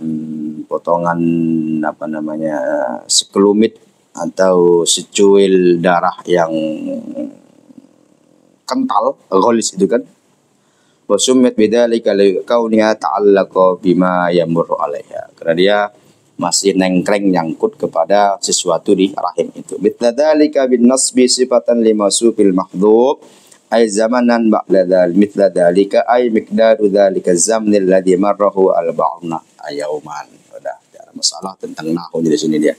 S1: potongan apa namanya sekelumit atau secuil darah yang kental, ghalis itu kan. Wa summat bidzalika kauniha ta'allaqa bima yamurru 'alaiha, karena dia masih nengkreng nyangkut kepada sesuatu di rahim itu. Bidzalika bin nasbi sifatan limasuqil mahdhub ay zamanan ba'da mithla dzalika ay miqdaru dzalika zamnil ladzi marrahu al-ba'na ayauman. Udah, ada masalah tentang nahwu di sini dia.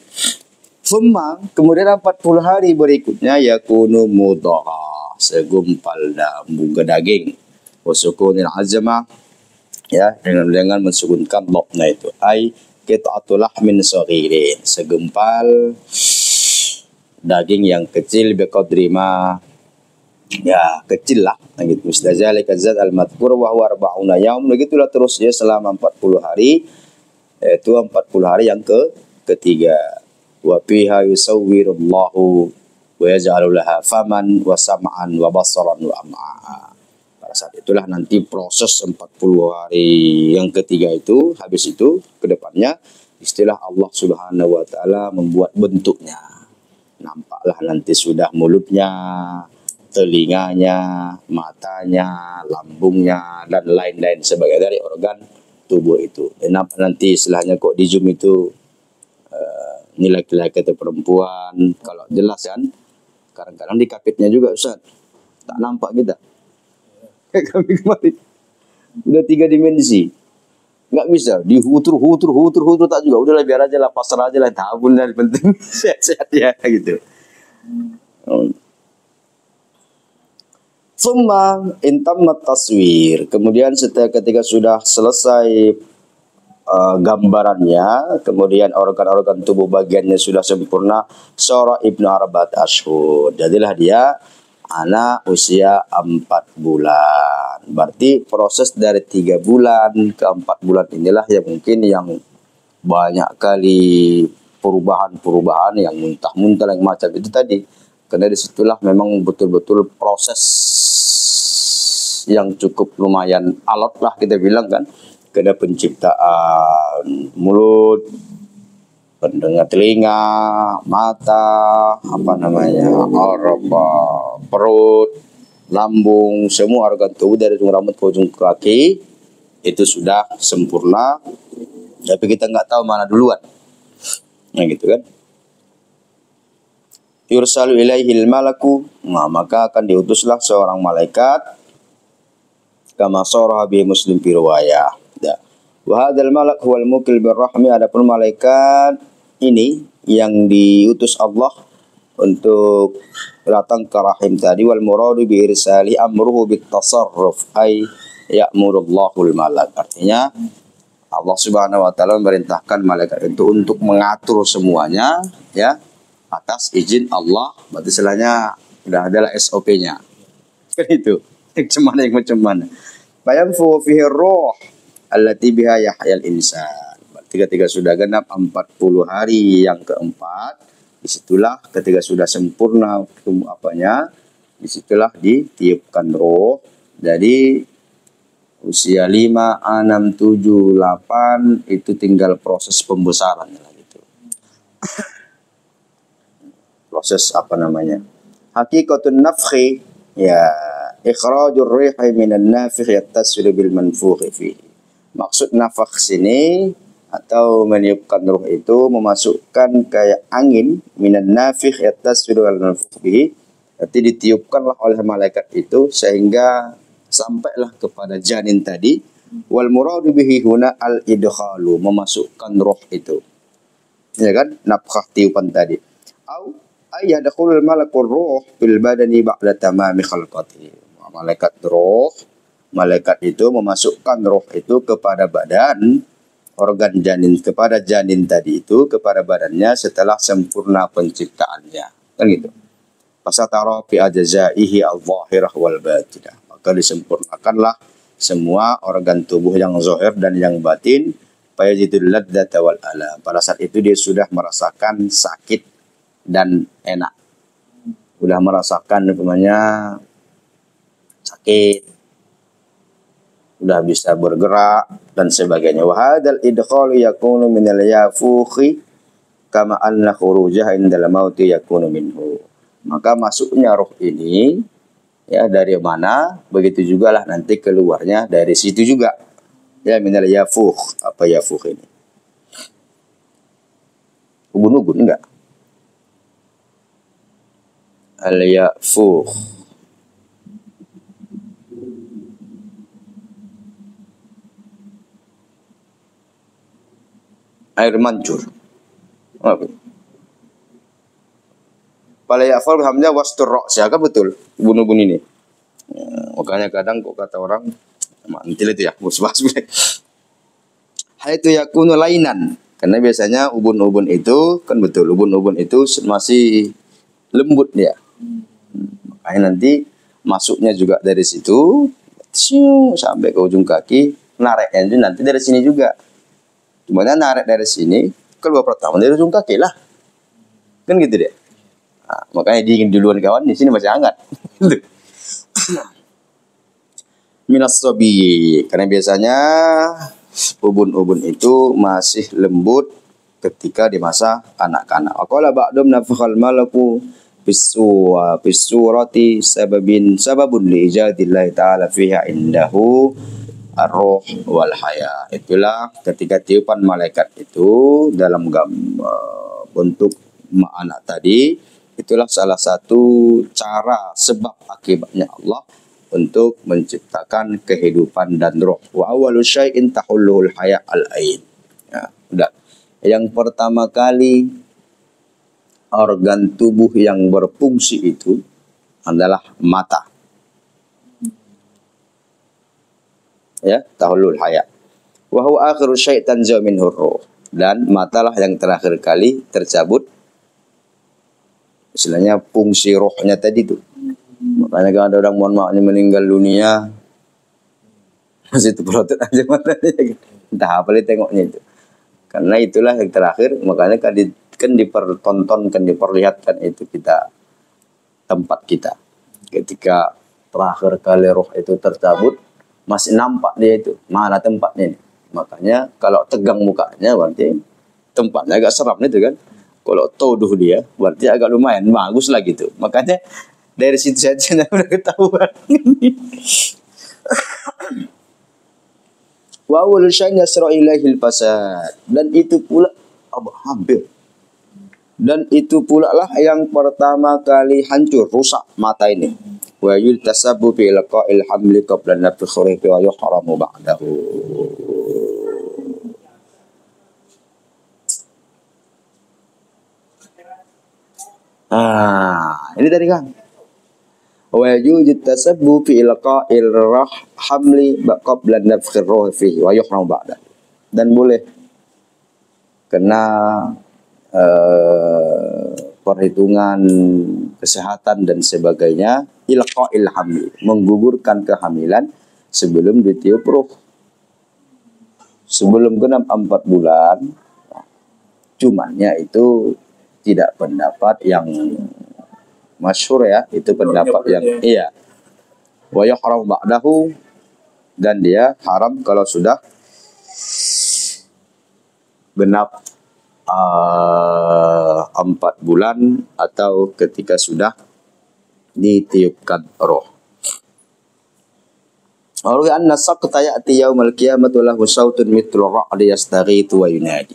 S1: Summa, kemudian 40 hari berikutnya yakunu mudghah, segumpal daging. Wasukunil azmah, ya, dengan mensukunkan lobnya itu. Ai qit'atul lahmin saghirin, segumpal daging yang kecil biqadri ma, ya kecil lah gitu. Mustazalika zat al-madhkur wa huwa 40 yaum, begitulah terus ya selama 40 hari. Itu 40 hari yang ketiga. Wa fiha yusawwirullahu wa yaj'alu laha faman wa sam'an wa basaran wa am'a. Pada saat itulah nanti proses 40 hari yang ketiga itu, habis itu ke depannya istilah Allah Subhanahu wa taala membuat bentuknya. Nampaklah nanti sudah mulutnya, telinganya, matanya, lambungnya, dan lain-lain sebagai dari organ tubuh itu. Kenapa nanti istilahnya kok di Zoom itu ini laki-laki atau perempuan? Kalau jelas kan, kadang-kadang di kapitnya juga Ustaz, tak nampak kita. Kayak kami kemarin, udah 3 dimensi, nggak bisa dihutur tak juga. Udahlah biar aja lah, pasrah aja lah, tabun lah, penting sehat-sehat ya gitu. Summa intammat taswir, kemudian ketika sudah selesai gambarannya, kemudian organ-organ tubuh bagiannya sudah sempurna, sora ibnu arba'at ashhur, jadilah dia anak usia 4 bulan. Berarti proses dari 3 bulan ke 4 bulan inilah yang mungkin yang banyak kali perubahan-perubahan yang muntah-muntah yang macam itu tadi. Karena disitulah memang betul-betul proses yang cukup lumayan alot lah kita bilang kan. Kena penciptaan mulut, pendengar telinga, mata, apa namanya, perut, lambung, semua organ tubuh dari ujung rambut ke ujung kaki itu sudah sempurna. Tapi kita nggak tahu mana duluan, nah gitu kan. Yursalu ilaihil malaku, nah, maka akan diutuslah seorang malaikat, kama sharha bi Muslim fi riwayah. Wa hadzal malak huwal mukil birrahmi, adapun malaikat ini yang diutus Allah untuk datang ke rahim tadi. Wal muradu bi irsali amruhu bit tasarruf ay ya'murullahul malak, artinya Allah Subhanahu wa taala memerintahkan malaikat itu untuk mengatur semuanya ya atas izin Allah. Berarti istilahnya udah adalah SOP-nya kan itu, macam mana bayanfu fihi ruh allati biha yahyal insan. Berarti ketika sudah genap 40 hari yang keempat, Disitulah ketika sudah sempurna disitulah ditiupkan roh. Jadi usia 5, 6, 7, 8 itu tinggal proses pembesaran gitu. Proses hakikatun nafkhi ya ikhrajur rihi minan nafikh yattasilu bil manfukhi fihi. Maksud nafakh sini atau meniupkan ruh itu memasukkan kayak angin minan nafikh yattasilu bil manfukh fihi. Nanti ditiupkanlah oleh malaikat itu sehingga sampailah kepada janin tadi. Wal muradu bihi huna al idkhalu, memasukkan roh itu. Ya kan? Nafkah tiupan tadi. Au ayyadkhulul malakul ruh bil badani ba'da tamami khalqati. Malaikat itu memasukkan roh itu kepada badan organ janin, kepada janin tadi itu, kepada badannya setelah sempurna penciptaannya. Kan gitu. Fasatara fi ajzaihi al-zahirah wal batinah. Maka disempurnakanlah semua organ tubuh yang zahir dan yang batin. Fayajidul ladzata wal alam. Pada saat itu dia sudah merasakan sakit dan enak. Sudah merasakan sakit, sudah bisa bergerak dan sebagainya. Wa hadzal idkhalu yakunu min al-yafukhi kama anna khurujah indal mauti yakunu minhu. Maka masuknya roh ini ya dari mana, begitu juga lah nanti keluarnya dari situ juga. Ya minal yafukh. Apa yafukh ini? Ubun-ubun enggak? Al-yafukh. Air mancur. Apa? Pala ya'fal hamzah wastur ra'sya, kan betul ubun-ubun ini. Ya, makanya kadang kok kata orang mantil itu ya, musbas. Haitu yakunu lainan. Karena biasanya ubun-ubun itu kan betul, ubun-ubun itu masih lembut dia. Makanya nanti masuknya juga dari situ sampai ke ujung kaki, nareknya itu nanti dari sini juga. Cuma narik dari sini keluar pertama dari ujung kaki lah. Kan gitu deh. Nah, makanya dingin duluan kawan, di sini masih hangat. Minas sobi, karena biasanya ubun-ubun itu masih lembut ketika di masa anak-anak. Aqala ba'dum nafakhal malaku bisurati sababun li ijadillahi ta'ala fiha indahu ar-ruh wal haya. Itulah ketika tiupan malaikat itu dalam bentuk anak tadi, itulah salah satu cara sebab akibatnya Allah untuk menciptakan kehidupan dan roh. Wa awwalu syai'in tahulluhul haya al-ain. Ya, udah. Yang pertama kali organ tubuh yang berfungsi itu adalah mata. Ya, tahullul haya. Wa huwa akhiru syai' tanza minhu ruh. Dan matalah yang terakhir kali tercabut istilahnya fungsi rohnya tadi tuh. Makanya kalau ada orang mohon maafnya meninggal dunia masih terpelotot aja matanya. Entah apa tengoknya itu. Karena itulah yang terakhir, makanya kan dipertontonkan, diperlihatkan itu kita tempat kita. Ketika terakhir kali roh itu tercabut, masih nampak dia itu, mana tempatnya ini. Makanya kalau tegang mukanya berarti tempatnya agak seram itu kan. Kalau todoh dia, berarti agak lumayan bagus lah gitu. Makanya dari situ saja udah ketahuan. Wa awwalu syai'in yasra ilaihil fasad. Dan itu pula hampir. Dan itu pula lah yang pertama kali hancur, rusak mata ini. Wa yultasabbu fi ilqa'il hamli qabla nafkhhi wa yuhramu ba'dahu. Ini tadi kan. Wa yujud tasabbu fi ilqa'il hamli qabla nafkhir ruh fihi wa yuhram ba'da. Dan boleh kena perhitungan kesehatan dan sebagainya, ilqa'il hamli, menggugurkan kehamilan sebelum ditiup ruh. Sebelum genap 4 bulan, cumannya itu tidak pendapat yang masyhur ya, itu pendapat yang iya. Wa yahram ba'dahu, dan dia haram kalau sudah genap 4 bulan atau ketika sudah ditiupkan roh. Wa anna saqta ya'ti yaumal qiyamati lahu sautun mithlu ra'di yastaghiithu wa yunadi.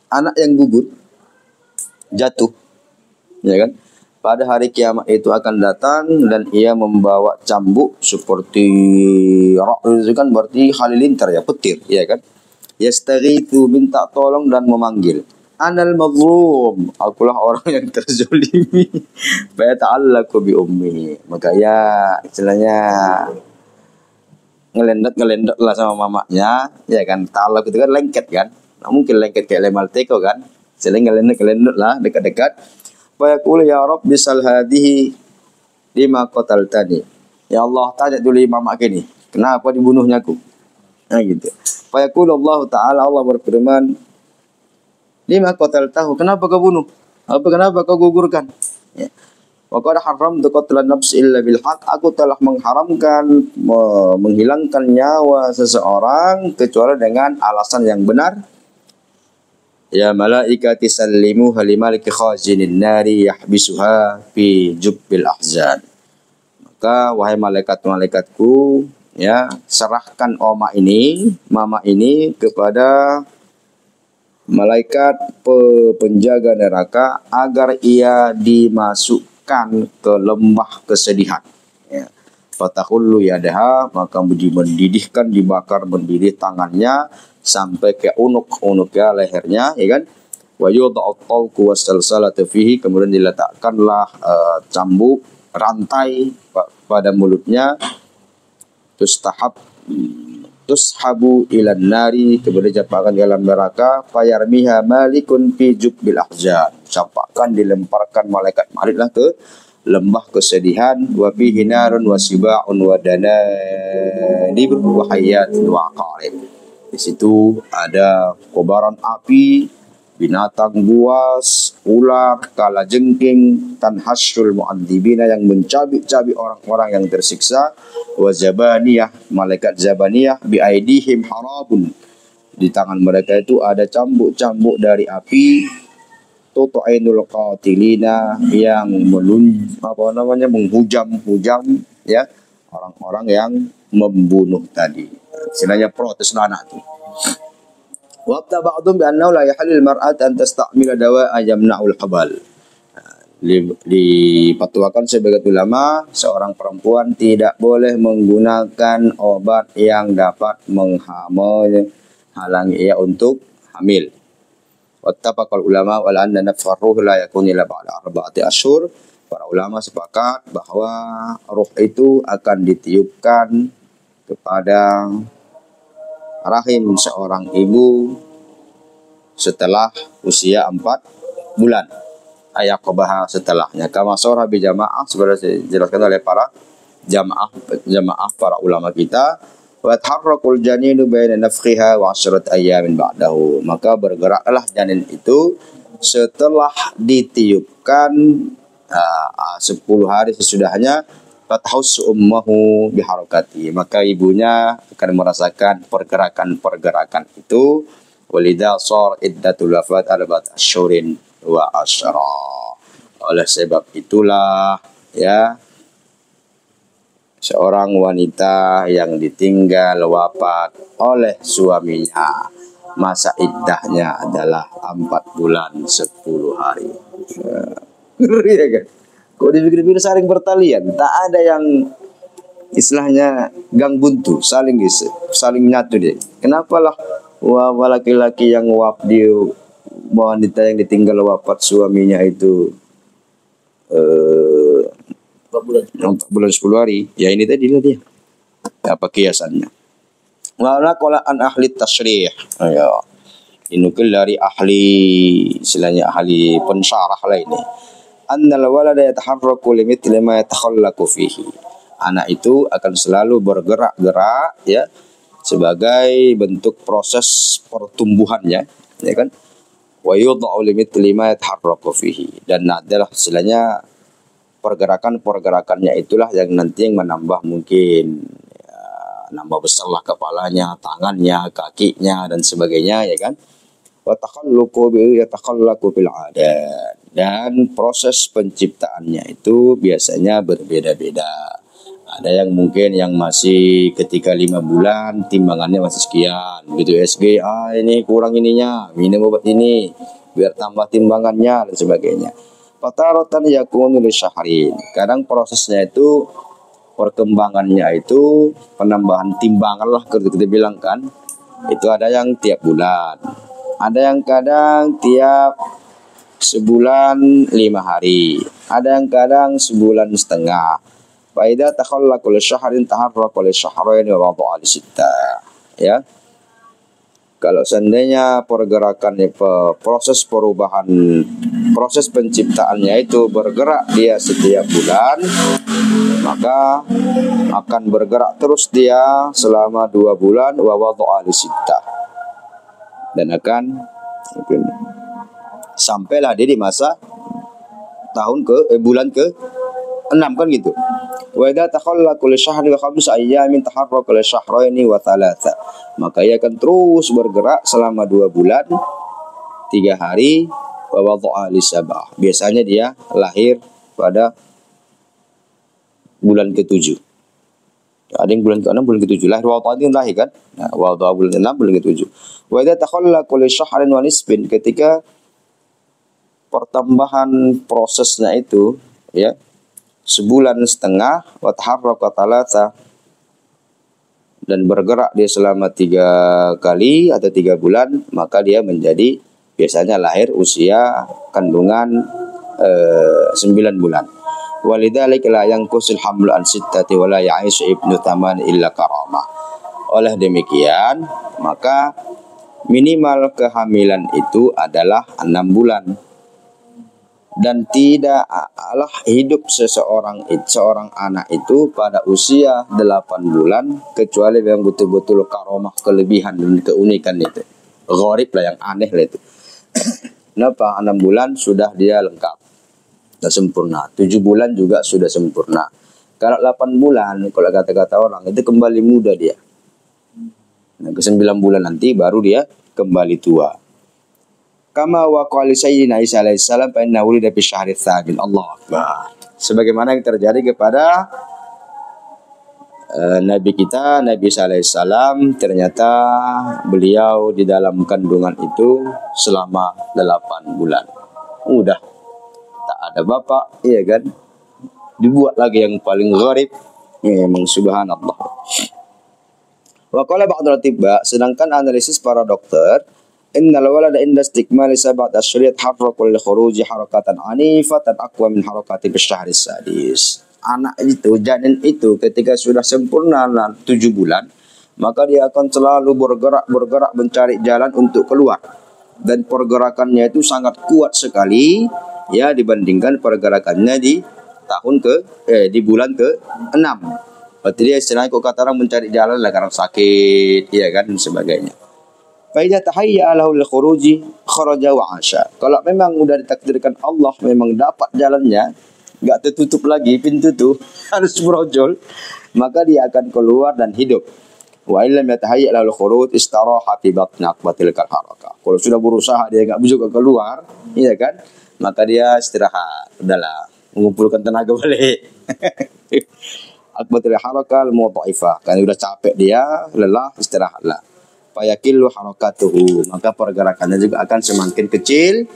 S1: Anak yang gugur jatuh, ya kan? Pada hari kiamat itu akan datang dan ia membawa cambuk seperti ra'd, itu kan berarti halilintar ya, petir, ya kan? Yastaghithu, minta tolong dan memanggil. Anal mazlum, akulah orang yang terzolimi. Fa ta'allaqu bi ummi. Maka ya istilahnya ngelendot lah sama mamanya, ya kan? Ta'allaq itu kan lengket kan? Nah, mungkin lengket kayak lemal teko kan? Selain ngelendot lah dekat-dekat. Fa yaqulu ya Rabb bisal hadhihi lima qataltani. Ya Allah, tanya dulu mamak ini, kenapa dibunuhnya aku? Nah gitu. Fa yaqulu Allah Ta'ala, Allah berfirman, lima qataltahu, kenapa kau bunuh? Kenapa kau gugurkan? Ya. Wa qad haramtu qatlan nafs illa bil haqq, aku telah mengharamkan menghilangkan nyawa seseorang kecuali dengan alasan yang benar. Ya malaikati sallimu halimaliki khazinin nari yahbisuha fi jubbil ahzan. Maka wahai malaikat-malaikatku, ya, serahkan mama ini kepada malaikat penjaga neraka agar ia dimasukkan ke lembah kesedihan. Ya. Fatahullu yadaha, maka dibakar mendidih tangannya sampai ke unuk-unuknya lehernya, ya kan? Wa yudha'u talqu wassalsalatu fihi, kemudian diletakkanlah cambuk rantai pada mulutnya. Tushabu ilan nari, kemudian dicampakkan ke dalam neraka. Fayarmiha malikun fi jubbil ahzan, campakkan dilemparkan malaikat Maliklah ke lembah kesedihan. Wa fihi narun wa siba'un wa danadib wa hayatun wa aqarib. Di situ ada kobaran api, binatang buas, ular, kalajengking, tanhasyul mu'adzibina, yang mencabik-cabik orang-orang yang tersiksa. Wa zabaniyah, malaikat zabaniyah, bi aidihim harabun, di tangan mereka itu ada cambuk-cambuk dari api. Tutu'inul qatilina, yang menghujam ya orang-orang yang membunuh tadi. Istilahnya protes anak itu. Wabta ba'dhum bi annahu la yahallul mar'at an tasta'mila dawa'a yamna'ul habal. Dipatwakan sebagai ulama, seorang perempuan tidak boleh menggunakan obat yang dapat menghalangi ia untuk hamil. Wattafaqal ulama wal anna nafkharuhu la yakunu illa ba'da 4 asyhur. Para ulama sepakat bahwa ruh itu akan ditiupkan kepada rahim seorang ibu setelah usia 4 bulan. Ayaqabaha, setelahnya. Kama sorah bi jamaah, seperti dijelaskan oleh para jamaah para ulama kita. Wa taharrakul janinu baina nafkhiha wa 10 ayyamin ba'dahu. Maka bergeraklah janin itu setelah ditiupkan 10 hari sesudahnya. Fatahussu ummuhu biharakati, maka ibunya akan merasakan pergerakan-pergerakan itu. Walidha shar iddatul wafat 4 asyhurin wa asyra. Oleh sebab itulah ya, seorang wanita yang ditinggal wafat oleh suaminya, masa iddahnya adalah 4 bulan 10 hari. Ngeri ya kan? Kok dipikir-pikir saling bertalian, tak ada yang istilahnya gang buntu, saling nyatu dia. Kenapalah laki-laki yang wanita yang ditinggal wafat suaminya itu 4 bulan 10 hari. Ya ini tadi lah dia. Apa kiasannya? Wala qala an ahli tasyrih. Ya. Dinukil dari ahli, istilahnya ahli pensyarah lah ini. Annal walada yataharraku limithli ma yatakhallaqu fihi. Anak itu akan selalu bergerak-gerak ya sebagai bentuk proses pertumbuhannya, ya kan? wa yudha'u limithli ma yataharraku fihi, dan adalah istilahnya pergerakan-pergerakannya itulah yang nanti yang menambah mungkin nambah besarlah kepalanya, tangannya, kakinya dan sebagainya, ya kan. Wa yatakhallaqu bil 'adat, dan proses penciptaannya itu biasanya berbeda-beda. Ada yang mungkin yang masih ketika 5 bulan timbangannya masih sekian, gitu SG, ini kurang ininya, minum obat ini biar tambah timbangannya dan sebagainya. Fataratan yakunu li syahrin. Kadang prosesnya itu perkembangannya itu penambahan timbangan lah kita bilang kan. Itu ada yang tiap bulan. Ada yang kadang tiap sebulan 5 hari. Ada yang kadang sebulan setengah. Fa idza takhallaqa li syahrin taharraqa li syahrayn wa wada'a li sittah. Ya. Kalau seandainya pergerakan proses perubahan, proses penciptaannya itu bergerak dia setiap bulan, maka akan bergerak terus dia selama 2 bulan wa wada'a li sittah. Dan akan mungkin sampailah dia di masa bulan ke 6 kan gitu. Wa idza takhallaqa li syahri wa 5 ayyamin taharraka li syahraini wa 3. Maka ia akan terus bergerak selama 2 bulan 3 hari wa wada'a li sab'ah. Biasanya dia lahir pada bulan ke-7. Ada yang bulan ke-6, bulan ke-7 lahir, wada'a itu lahir kan. Nah, wada'a bulan ke-6, bulan ke-7. Wa idza takhallaqa li syahrin wa nisbin, ketika pertambahan prosesnya itu ya sebulan setengah, wa taharraka 3, dan bergerak dia selama 3 kali atau 3 bulan, maka dia menjadi biasanya lahir usia kandungan 9 bulan. Walidzalika la yanqusul hamlu an sittati wa la ya'ishu ibnu taman illa karamah. Oleh demikian, maka minimal kehamilan itu adalah 6 bulan. Dan tidak alah hidup seorang anak itu pada usia 8 bulan kecuali yang betul-betul karomah, kelebihan dan keunikan itu. Gharib lah, yang aneh lah itu. Kenapa? 6 bulan sudah dia lengkap, sudah sempurna. 7 bulan juga sudah sempurna. Kalau 8 bulan, kalau kata-kata orang itu kembali muda dia. Nah, ke 9 bulan nanti baru dia kembali tua. Kama wa qali sayyidina Isa alaihissalam fa inna wulida fi syahri tsamin. Allah Akbar. Sebagaimana yang terjadi kepada Nabi kita Nabi Isa alaihissalam, ternyata beliau di dalam kandungan itu selama 8 bulan. Udah tak ada bapak, iya kan? Dibuat lagi yang paling gharib. Memang subhanallah. Wa qala ba'd al-atibba, sedangkan analisis para dokter, innal walada inda istikmali 7 asyhur harraka lil khuruji harakatan anifatan aqwa min harakati bisyahri sadis. Anak itu, janin itu ketika sudah sempurna 7 bulan, maka dia akan selalu bergerak mencari jalan untuk keluar, dan pergerakannya itu sangat kuat sekali ya dibandingkan pergerakannya di bulan ke-6. Berarti dia istilahnya kok kata orang mencari jalan lah karena sakit, ya kan, dan sebagainya. Faidah tahayya lahu lil khuruji kharaja wa 'asha. Kalau memang udah ditakdirkan Allah memang dapat jalannya, enggak tertutup lagi pintu tuh, harus brojol, maka dia akan keluar dan hidup. Wa illam yatahayya lahu lil khuruj istaraha fi batni aqbatil haraka. Kalau sudah berusaha dia enggak bisa keluar, iya kan? Maka dia istirahat, udahlah, mengumpulkan tenaga balik. Aqbatil haraka al-mudha'ifah. Kan udah capek dia, lelah, istirahatlah. Fayakillu harakatuhu, maka pergerakannya juga akan semakin kecil.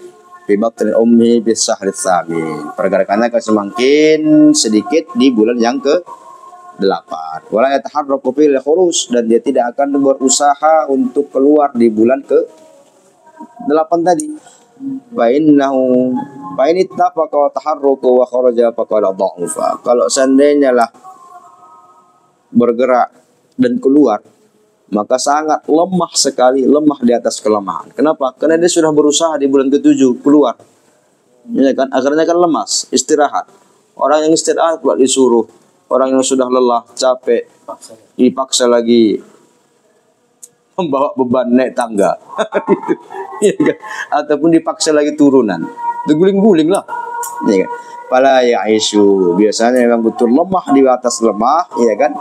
S1: Fi batni ummi bis syahri tsamin, pergerakannya akan semakin sedikit di bulan yang ke-8. Wala yataharraku fil khuruj, dan dia tidak akan berusaha untuk keluar di bulan ke-8 tadi. Fa innahu fa in ittafaqa taharruku wa kharaja faqad dha'ufa. Kalau seandainya lah bergerak dan keluar, maka sangat lemah sekali, lemah di atas kelemahan. Kenapa? Karena dia sudah berusaha di bulan ke-7 keluar, ya kan? Akhirnya kan lemas, istirahat. Orang yang istirahat pula disuruh, orang yang sudah lelah, capek, dipaksa lagi. membawa beban naik tangga. Iya kan? Ataupun dipaksa lagi turunan. Terguling-guling lah. Iya kan? Fala ya'ishu. Biasanya memang betul lemah di atas lemah, iya kan?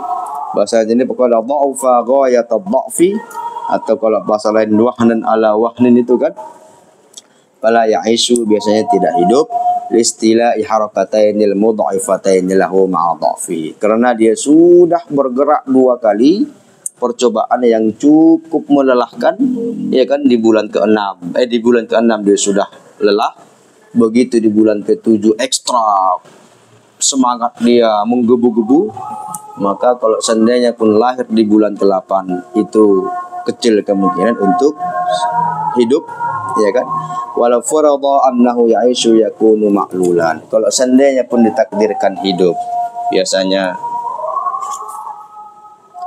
S1: Bahasa ini pokoknya dha'ufa ghayat ad-dha'fi, atau kalau bahasa lain wahnan ala wahnin itu kan. Fala ya'ishu biasanya tidak hidup listila'i harakatainil mudha'ifataini lahu ma'a dha'fi. Karena dia sudah bergerak 2 kali percobaan yang cukup melelahkan, ya kan, di bulan ke-6. Di bulan ke-6 dia sudah lelah. Begitu di bulan ke-7 ekstra semangat dia menggebu-gebu. Maka kalau seandainya pun lahir di bulan ke-8 itu kecil kemungkinan untuk hidup, ya kan. Walau farada annahu ya'ishu yakunu ma'lulan. Kalau seandainya pun ditakdirkan hidup, biasanya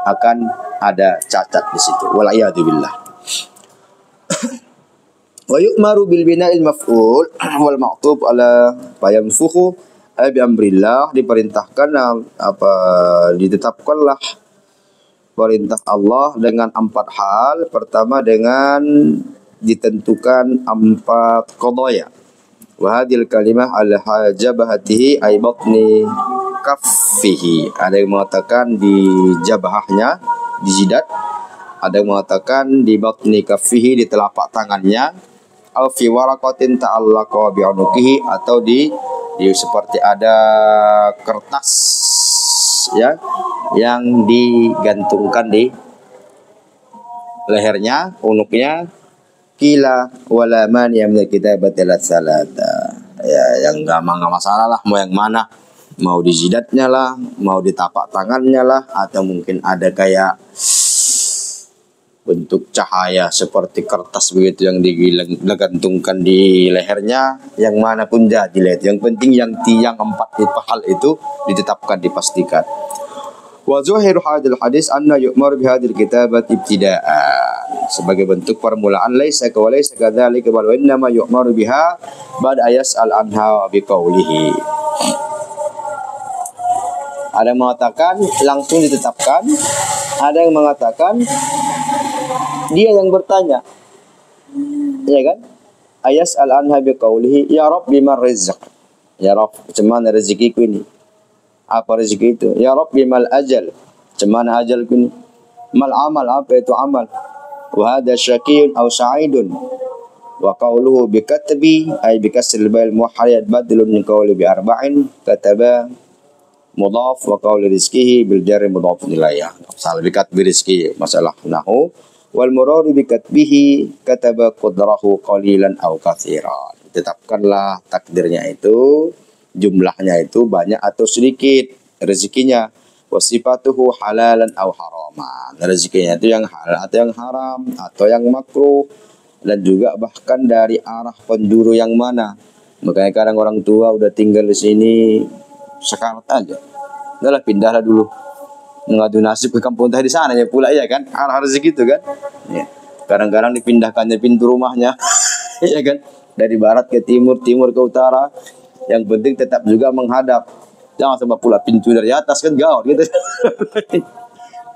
S1: akan ada cacat di situ. Wal iyadu billah. Wa yu'maru bil bina'il maf'ul wal ma'tub ala fayanfukhu ay bi amrillah. Diperintahkan ditetapkanlah perintah Allah dengan 4 hal. Pertama dengan ditentukan 4 qadaya. Wa hadhil kalimah ala hajabahatihi ay batni kaffihi. Ada yang mengatakan di jabahahnya, di jidat. Ada yang mengatakan di batni kaffihi, di telapak tangannya. Au fi waraqatin ta'allaqa bi unuqihi, atau di seperti ada kertas, ya, yang digantungkan di lehernya, unuknya. Kila wala mani min kitabati salata. Ya, yang enggak masalah lah, mau yang mana, mau di jidatnya lah, mau di tapak tangannya lah, atau mungkin ada kayak bentuk cahaya seperti kertas begitu yang digantungkan di lehernya. Yang mana pun jadi, lihat. Yang penting yang 4 hal itu ditetapkan, dipastikan. Wa zahiru hadil hadis anna yu'mar bi hadil kitabat ibtida'an. Sebagai bentuk permulaan, laisa ka wa laisa kadzalika bal inna ma yu'maru biha ba'da yas'al anha bi qawlihi. Ada yang mengatakan langsung ditetapkan, ada yang mengatakan dia yang bertanya, ya kan? Ayas al anha bi qawlihi ya Rabb bima rizq. Ya Rabb, macam rezekiku ini? Apa rezeki itu? Ya Rabb bimal ajal. Macam mana ajalku ini? Mal amal, apa itu amal? Wa hadha syaqiyun aw sa'idun. Wa qawluhu bi katbi ay bi kasril bail muharrad badlun min qawli bi arba'in kataba mudhaf wa qawli rizqihi bil jarri mudhaf ilayhi. Salah bi katbi rizqi, masalah nahwu. Wal muradu bi katbihi kataba qadrahu qalilan aw katsiran. Tetapkanlah takdirnya itu, jumlahnya itu banyak atau sedikit rezekinya. Wasifatuhu halalan aw haraman. Rezekinya itu yang halal atau yang haram atau yang makruh, dan juga bahkan dari arah penjuru yang mana. Makanya kadang orang tua udah tinggal di sini sekarat aja, udahlah pindahlah dulu, mengadu nasib ke kampung tadi sana ya pula, ya kan, arah rezeki itu kan. Ya. Kadang-kadang dipindahkannya pintu rumahnya, ya kan, dari barat ke timur, timur ke utara. Yang penting tetap juga menghadap, jangan sampai pula pintu dari atas kan gawat gitu.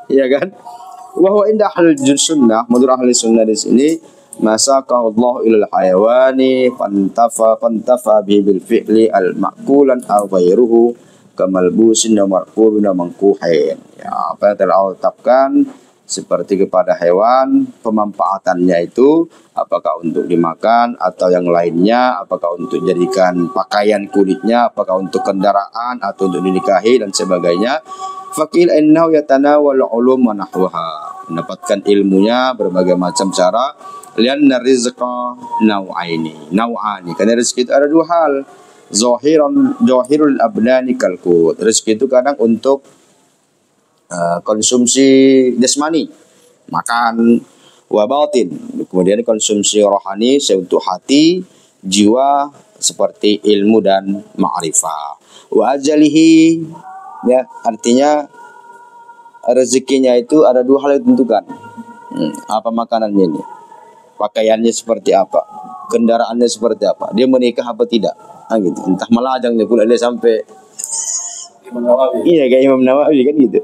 S1: Ya kan. Wa huwa inda ahli sunnah, menurut ahli sunnah di sini, masaka Allah ilal hayawani fantafa bil fi'li al ma'kulan aw ghairuhu kamalbusin wa marqubin wa mankuhin. Ya, apa yang telah Allah tetapkan seperti kepada hewan, pemanfaatannya itu apakah untuk dimakan atau yang lainnya, apakah untuk jadikan pakaian kulitnya, apakah untuk kendaraan atau untuk dinikahi dan sebagainya. Faqil innahu yatanawal ulum wa nahwaha. Mendapatkan ilmunya berbagai macam cara. Lianna rizqa nau'ani. Karena rezeki itu ada 2 hal. Zahirul abnani kalkut. Rezeki itu kadang untuk konsumsi jasmani, makan, wa batin. Kemudian konsumsi rohani, untuk hati, jiwa, seperti ilmu dan ma'rifah. Wa ajalihi, ya, artinya rezekinya itu ada 2 hal yang ditentukan. Apa makanannya ini? Pakaiannya seperti apa? Kendaraannya seperti apa? Dia menikah apa tidak? Gitu. Entah melajangnya pula dia sampai
S2: Imam Nawawi.
S1: Iya, kayak Imam Nawawi kan gitu.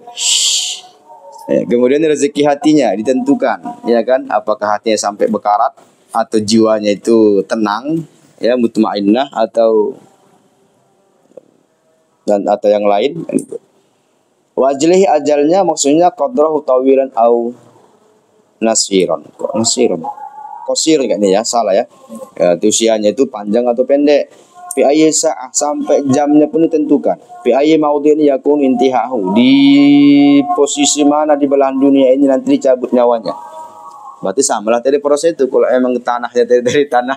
S1: Ya, kemudian rezeki hatinya ditentukan, ya kan? Apakah hatinya sampai bekarat atau jiwanya itu tenang, ya mutmainnah atau yang lain. Wajlihi ajalnya maksudnya qadrahu tawilan au nasiron. Kok nasiron? Qasir kayaknya ya, salah ya. Ya, usianya itu panjang atau pendek. Fi ayyi sa'ah sampai jamnya pun ditentukan. Fi ayyi maudhi'in yakun intihahu. Di posisi mana di belahan dunia ini nanti dicabut nyawanya. Berarti samalah tadi proses itu. Kalau emang tanahnya dari tanah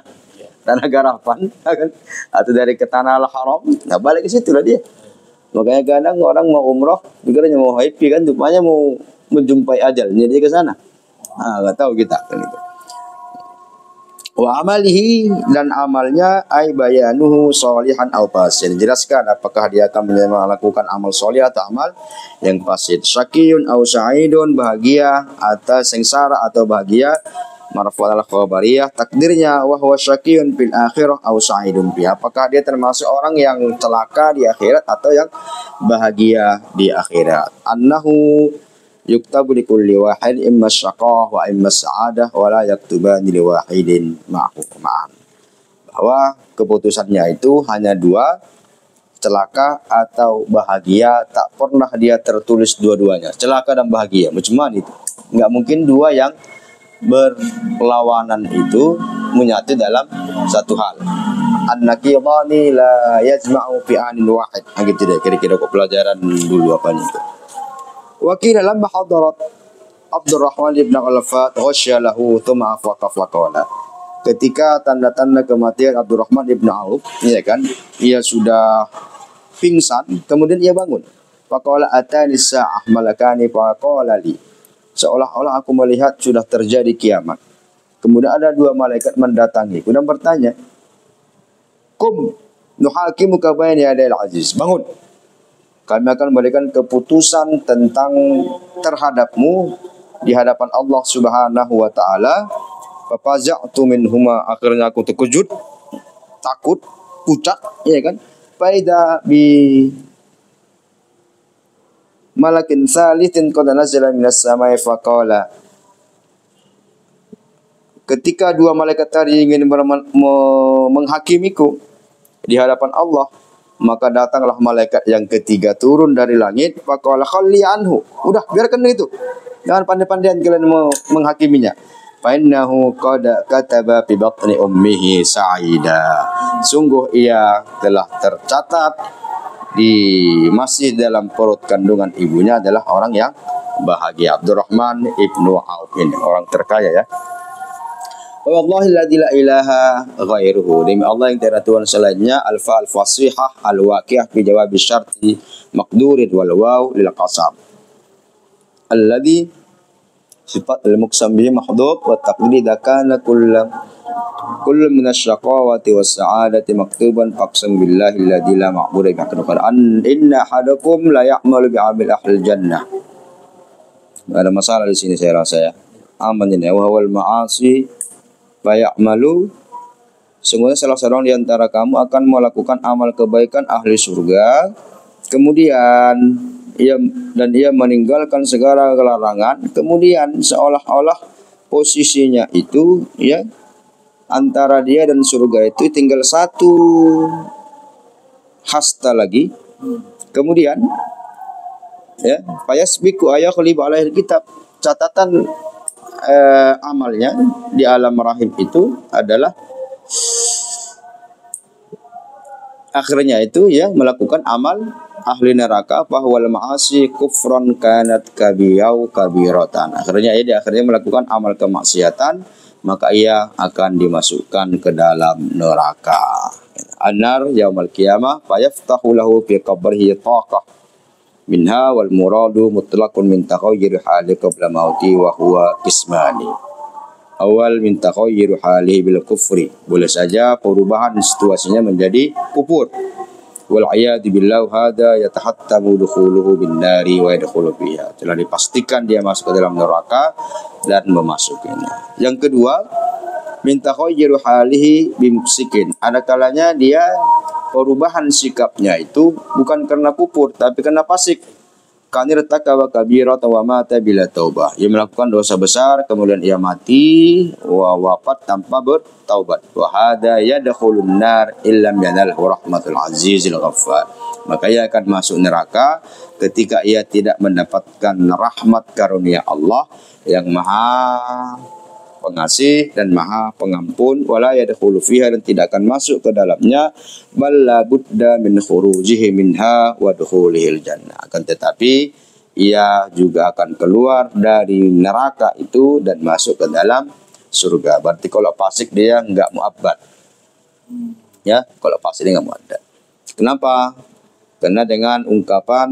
S1: garapan kan, atau dari ke tanah al-haram, nah balik ke situ lah dia. Makanya kadang orang mau umroh pikirnya mau happy kan, rupanya mau menjumpai ajalnya dia ke sana. Nggak tahu kita kan itu. Wa amalihi dan amalnya ay bayanuhu sholihan aw fasid. Jelaskan apakah dia akan melakukan amal soleh atau amal yang fasid. Syakiyun aw sa'idun, bahagia atau sengsara atau bahagia. Marfu' al khabariyah, takdirnya wa huwa syakiyun fil akhirah aw sa'idun fi. Apakah dia termasuk orang yang celaka di akhirat atau yang bahagia di akhirat. Annahu yuktabu li kulli wahid imma syaqah wa imma sa'adah wa la yaktubani li wahidin ma'an. Bahwa keputusannya itu hanya dua, celaka atau bahagia, tak pernah dia tertulis dua-duanya, celaka dan bahagia. Macam mana itu? Enggak mungkin dua yang berlawanan itu menyatu dalam satu hal. An-naqidani la yajma'u fi anin wahid. Gitu deh kira-kira kok pelajaran dulu apanya itu. Wakil lamma hadarat Abdurrahman ibn Al-Fat ghasya lahu thumma afaqa faqala. Ketika tanda-tanda kematian Abdurrahman ibn Auf, ya kan, ia sudah pingsan, kemudian ia bangun. Faqala atani sa'ah malakani faqala li. Seolah-olah aku melihat sudah terjadi kiamat. Kemudian ada dua malaikat mendatangi, kemudian bertanya, "Kum nuhakimuka baina yadayil aziz." Bangun. Kami akan memberikan keputusan tentang terhadapmu di hadapan Allah Subhanahu wa taala. Fafaza'tu minhuma, akhirnya aku terkejut, takut, pucat, ya kan? Faida bi malakin salitin qad nazala minas samai faqala. Ketika dua malaikat tadi ingin menghakimiku di hadapan Allah, maka datanglah malaikat yang ketiga turun dari langit. Faqala khalli anhu. Udah, biarkan itu. Jangan pandai-pandaian kalian mau menghakiminya. Fa innahu qad kataba fi batni ummihi sa'ida. Sungguh ia telah tercatat masih dalam perut kandungan ibunya adalah orang yang bahagia. Abdurrahman ibnu Auf ini orang terkaya ya. Wallahi la ilaha ghairuhu. Demi Allah yang tiada Tuhan selainnya. Al-fa al-fasihah al-waqi'ah fi jawab syarti maqdurin wal waw lil qasam. Alladhi sifat al-muqsam bihi mahdhuf wa taqdir dakana kullu min asy-syaqawati was-sa'adati maktuban faqsam billahi alladhi la ma'budu bi haqqin an inna ahadakum la ya'malu bi 'amali ahli jannah. Ada masalah di sini saya rasa ya. Aman ini wa wal ma'asi bayamalu. Sungguhnya salah seorang di antara kamu akan melakukan amal kebaikan ahli surga, kemudian ia meninggalkan segala larangan, kemudian seolah-olah posisinya itu ya antara dia dan surga itu tinggal satu hasta lagi. Kemudian ya fayasbiku ayakhlibu alaihi kitab, catatan amalnya di alam rahim itu adalah akhirnya itu ya melakukan amal ahli neraka, bahwal ma'asi kufran kanat kabiyau kabiratan. Akhirnya dia melakukan amal kemaksiatan, maka ia akan dimasukkan ke dalam neraka. An-nar yaumul qiyamah fayaftahu lahu fi qabrihi taqah minha wal muradu mutlaqun min taghayyur hali qabla mauti wa huwa qismani. Awal min taghayyur halihi bil kufri, boleh saja perubahan situasinya menjadi kufur. Wal a'yadu billah hada yatahattamu dukhuluhu bin nari wa yadkhulu fiha. Telah dipastikan dia masuk ke dalam neraka dan memasukinya. Yang kedua, min taghayyur halihi bimsikin. Ada kalanya dia perubahan sikapnya itu bukan karena kufur tapi karena fasik. kanirtaka kabiratan wa mata bila taubah. Ia melakukan dosa besar kemudian ia mati wafat tanpa bertaubat. Wa hada yadkhulun nar illam yanalhu rahmatul azizil ghaffar. Maka ia akan masuk neraka ketika ia tidak mendapatkan rahmat karunia Allah yang Maha Pengasih dan Maha Pengampun. Wala yadkhulu fiha, dan tidak akan masuk ke dalamnya. Bal la budda min khurujihi minha wa dukhulihil jannah. Akan tetapi ia juga akan keluar dari neraka itu dan masuk ke dalam surga. Berarti kalau fasik dia enggak muabbad. Ya, kalau fasik dia enggak muabbad. Kenapa? Karena dengan ungkapan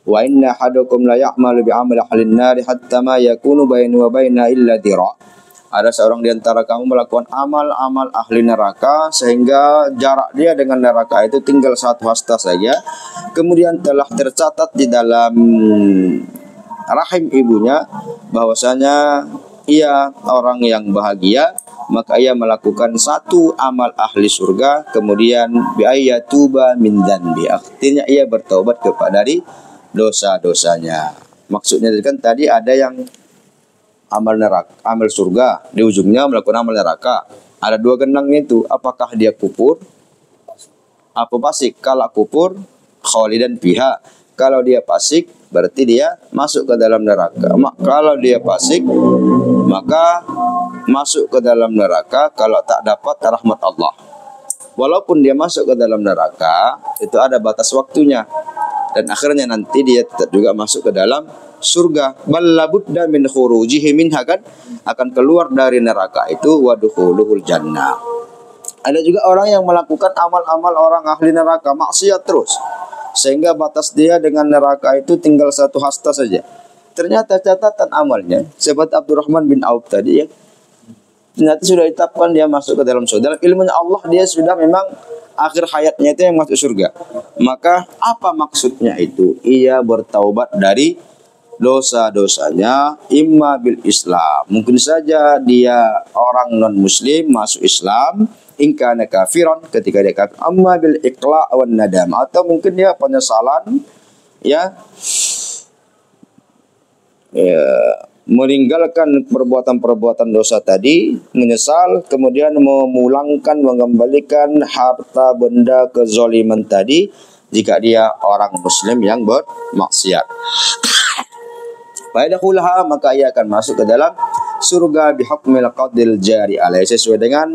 S1: wa inna hadakum la ya'malu bi 'amali ahlin nar hatta ma yakunu bainahu wa baina illa dira'. Ada seorang di antara kamu melakukan amal-amal ahli neraka sehingga jarak dia dengan neraka itu tinggal 1 hasta saja. Kemudian telah tercatat di dalam rahim ibunya bahwasanya ia orang yang bahagia, maka ia melakukan 1 amal ahli surga, kemudian bi ayyatuba min dzanbi. Artinya ia bertaubat kepada dari dosa-dosanya. Maksudnya kan tadi ada yang amal neraka, amal surga, di ujungnya melakukan amal neraka. Ada 2 genangnya itu, apakah dia kufur apa fasik? Kalau kufur khalidan fiha. Kalau dia fasik berarti dia masuk ke dalam neraka. Kalau dia fasik maka masuk ke dalam neraka kalau tak dapat rahmat Allah. Walaupun dia masuk ke dalam neraka, itu ada batas waktunya. Dan akhirnya nanti dia tetap juga masuk ke dalam surga. Ballabudda min khurujihi minha, kan akan keluar dari neraka itu wa dukhuluhul jannah. Ada juga orang yang melakukan amal-amal orang ahli neraka, maksiat terus, sehingga batas dia dengan neraka itu tinggal 1 hasta saja. Ternyata catatan amalnya seperti Abdurrahman bin Auf tadi ya, ternyata sudah ditetapkan dia masuk ke dalam surga. Dalam ilmunya Allah dia sudah memang akhir hayatnya itu yang masuk surga. Maka apa maksudnya itu? Ia bertaubat dari dosa-dosanya, imma bil Islam. Mungkin saja dia orang non muslim masuk Islam, in kana kafiran, ketika dia kafir, amma bil iqla' wan nadam, atau mungkin dia penyesalan ya, meninggalkan perbuatan-perbuatan dosa tadi, menyesal, kemudian memulangkan, mengembalikan harta benda kezaliman tadi jika dia orang muslim yang bermaksiat. Fayadkhulaha, maka ia akan masuk ke dalam surga bihukmil qadil jari alaihi, sesuai dengan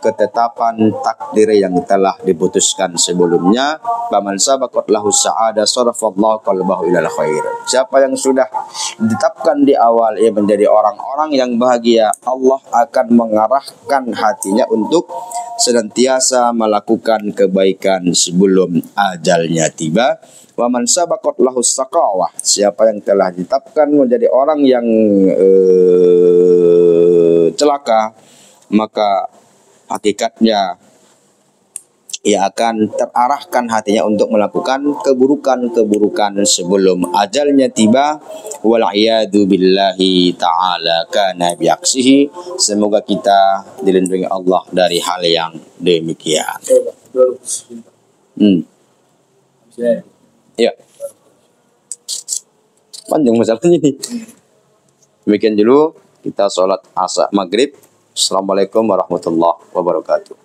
S1: ketetapan takdir yang telah diputuskan sebelumnya. Faman sabaqat lahu sa'ada sarafallahu qalbahu ilal khair. Siapa yang sudah ditetapkan di awal ia menjadi orang-orang yang bahagia, Allah akan mengarahkan hatinya untuk senantiasa melakukan kebaikan sebelum ajalnya tiba. Wa man sabaqat lahu saqawah, siapa yang telah ditetapkan menjadi orang yang celaka, maka hakikatnya ia akan terarahkan hatinya untuk melakukan keburukan-keburukan sebelum ajalnya tiba. Wal'iyadu billahi ta'ala kana biaksihi. Semoga kita dilindungi Allah dari hal yang demikian. Ya, panjang masalahnya ini. Demikian dulu kita sholat asar maghrib. Assalamualaikum warahmatullahi wabarakatuh.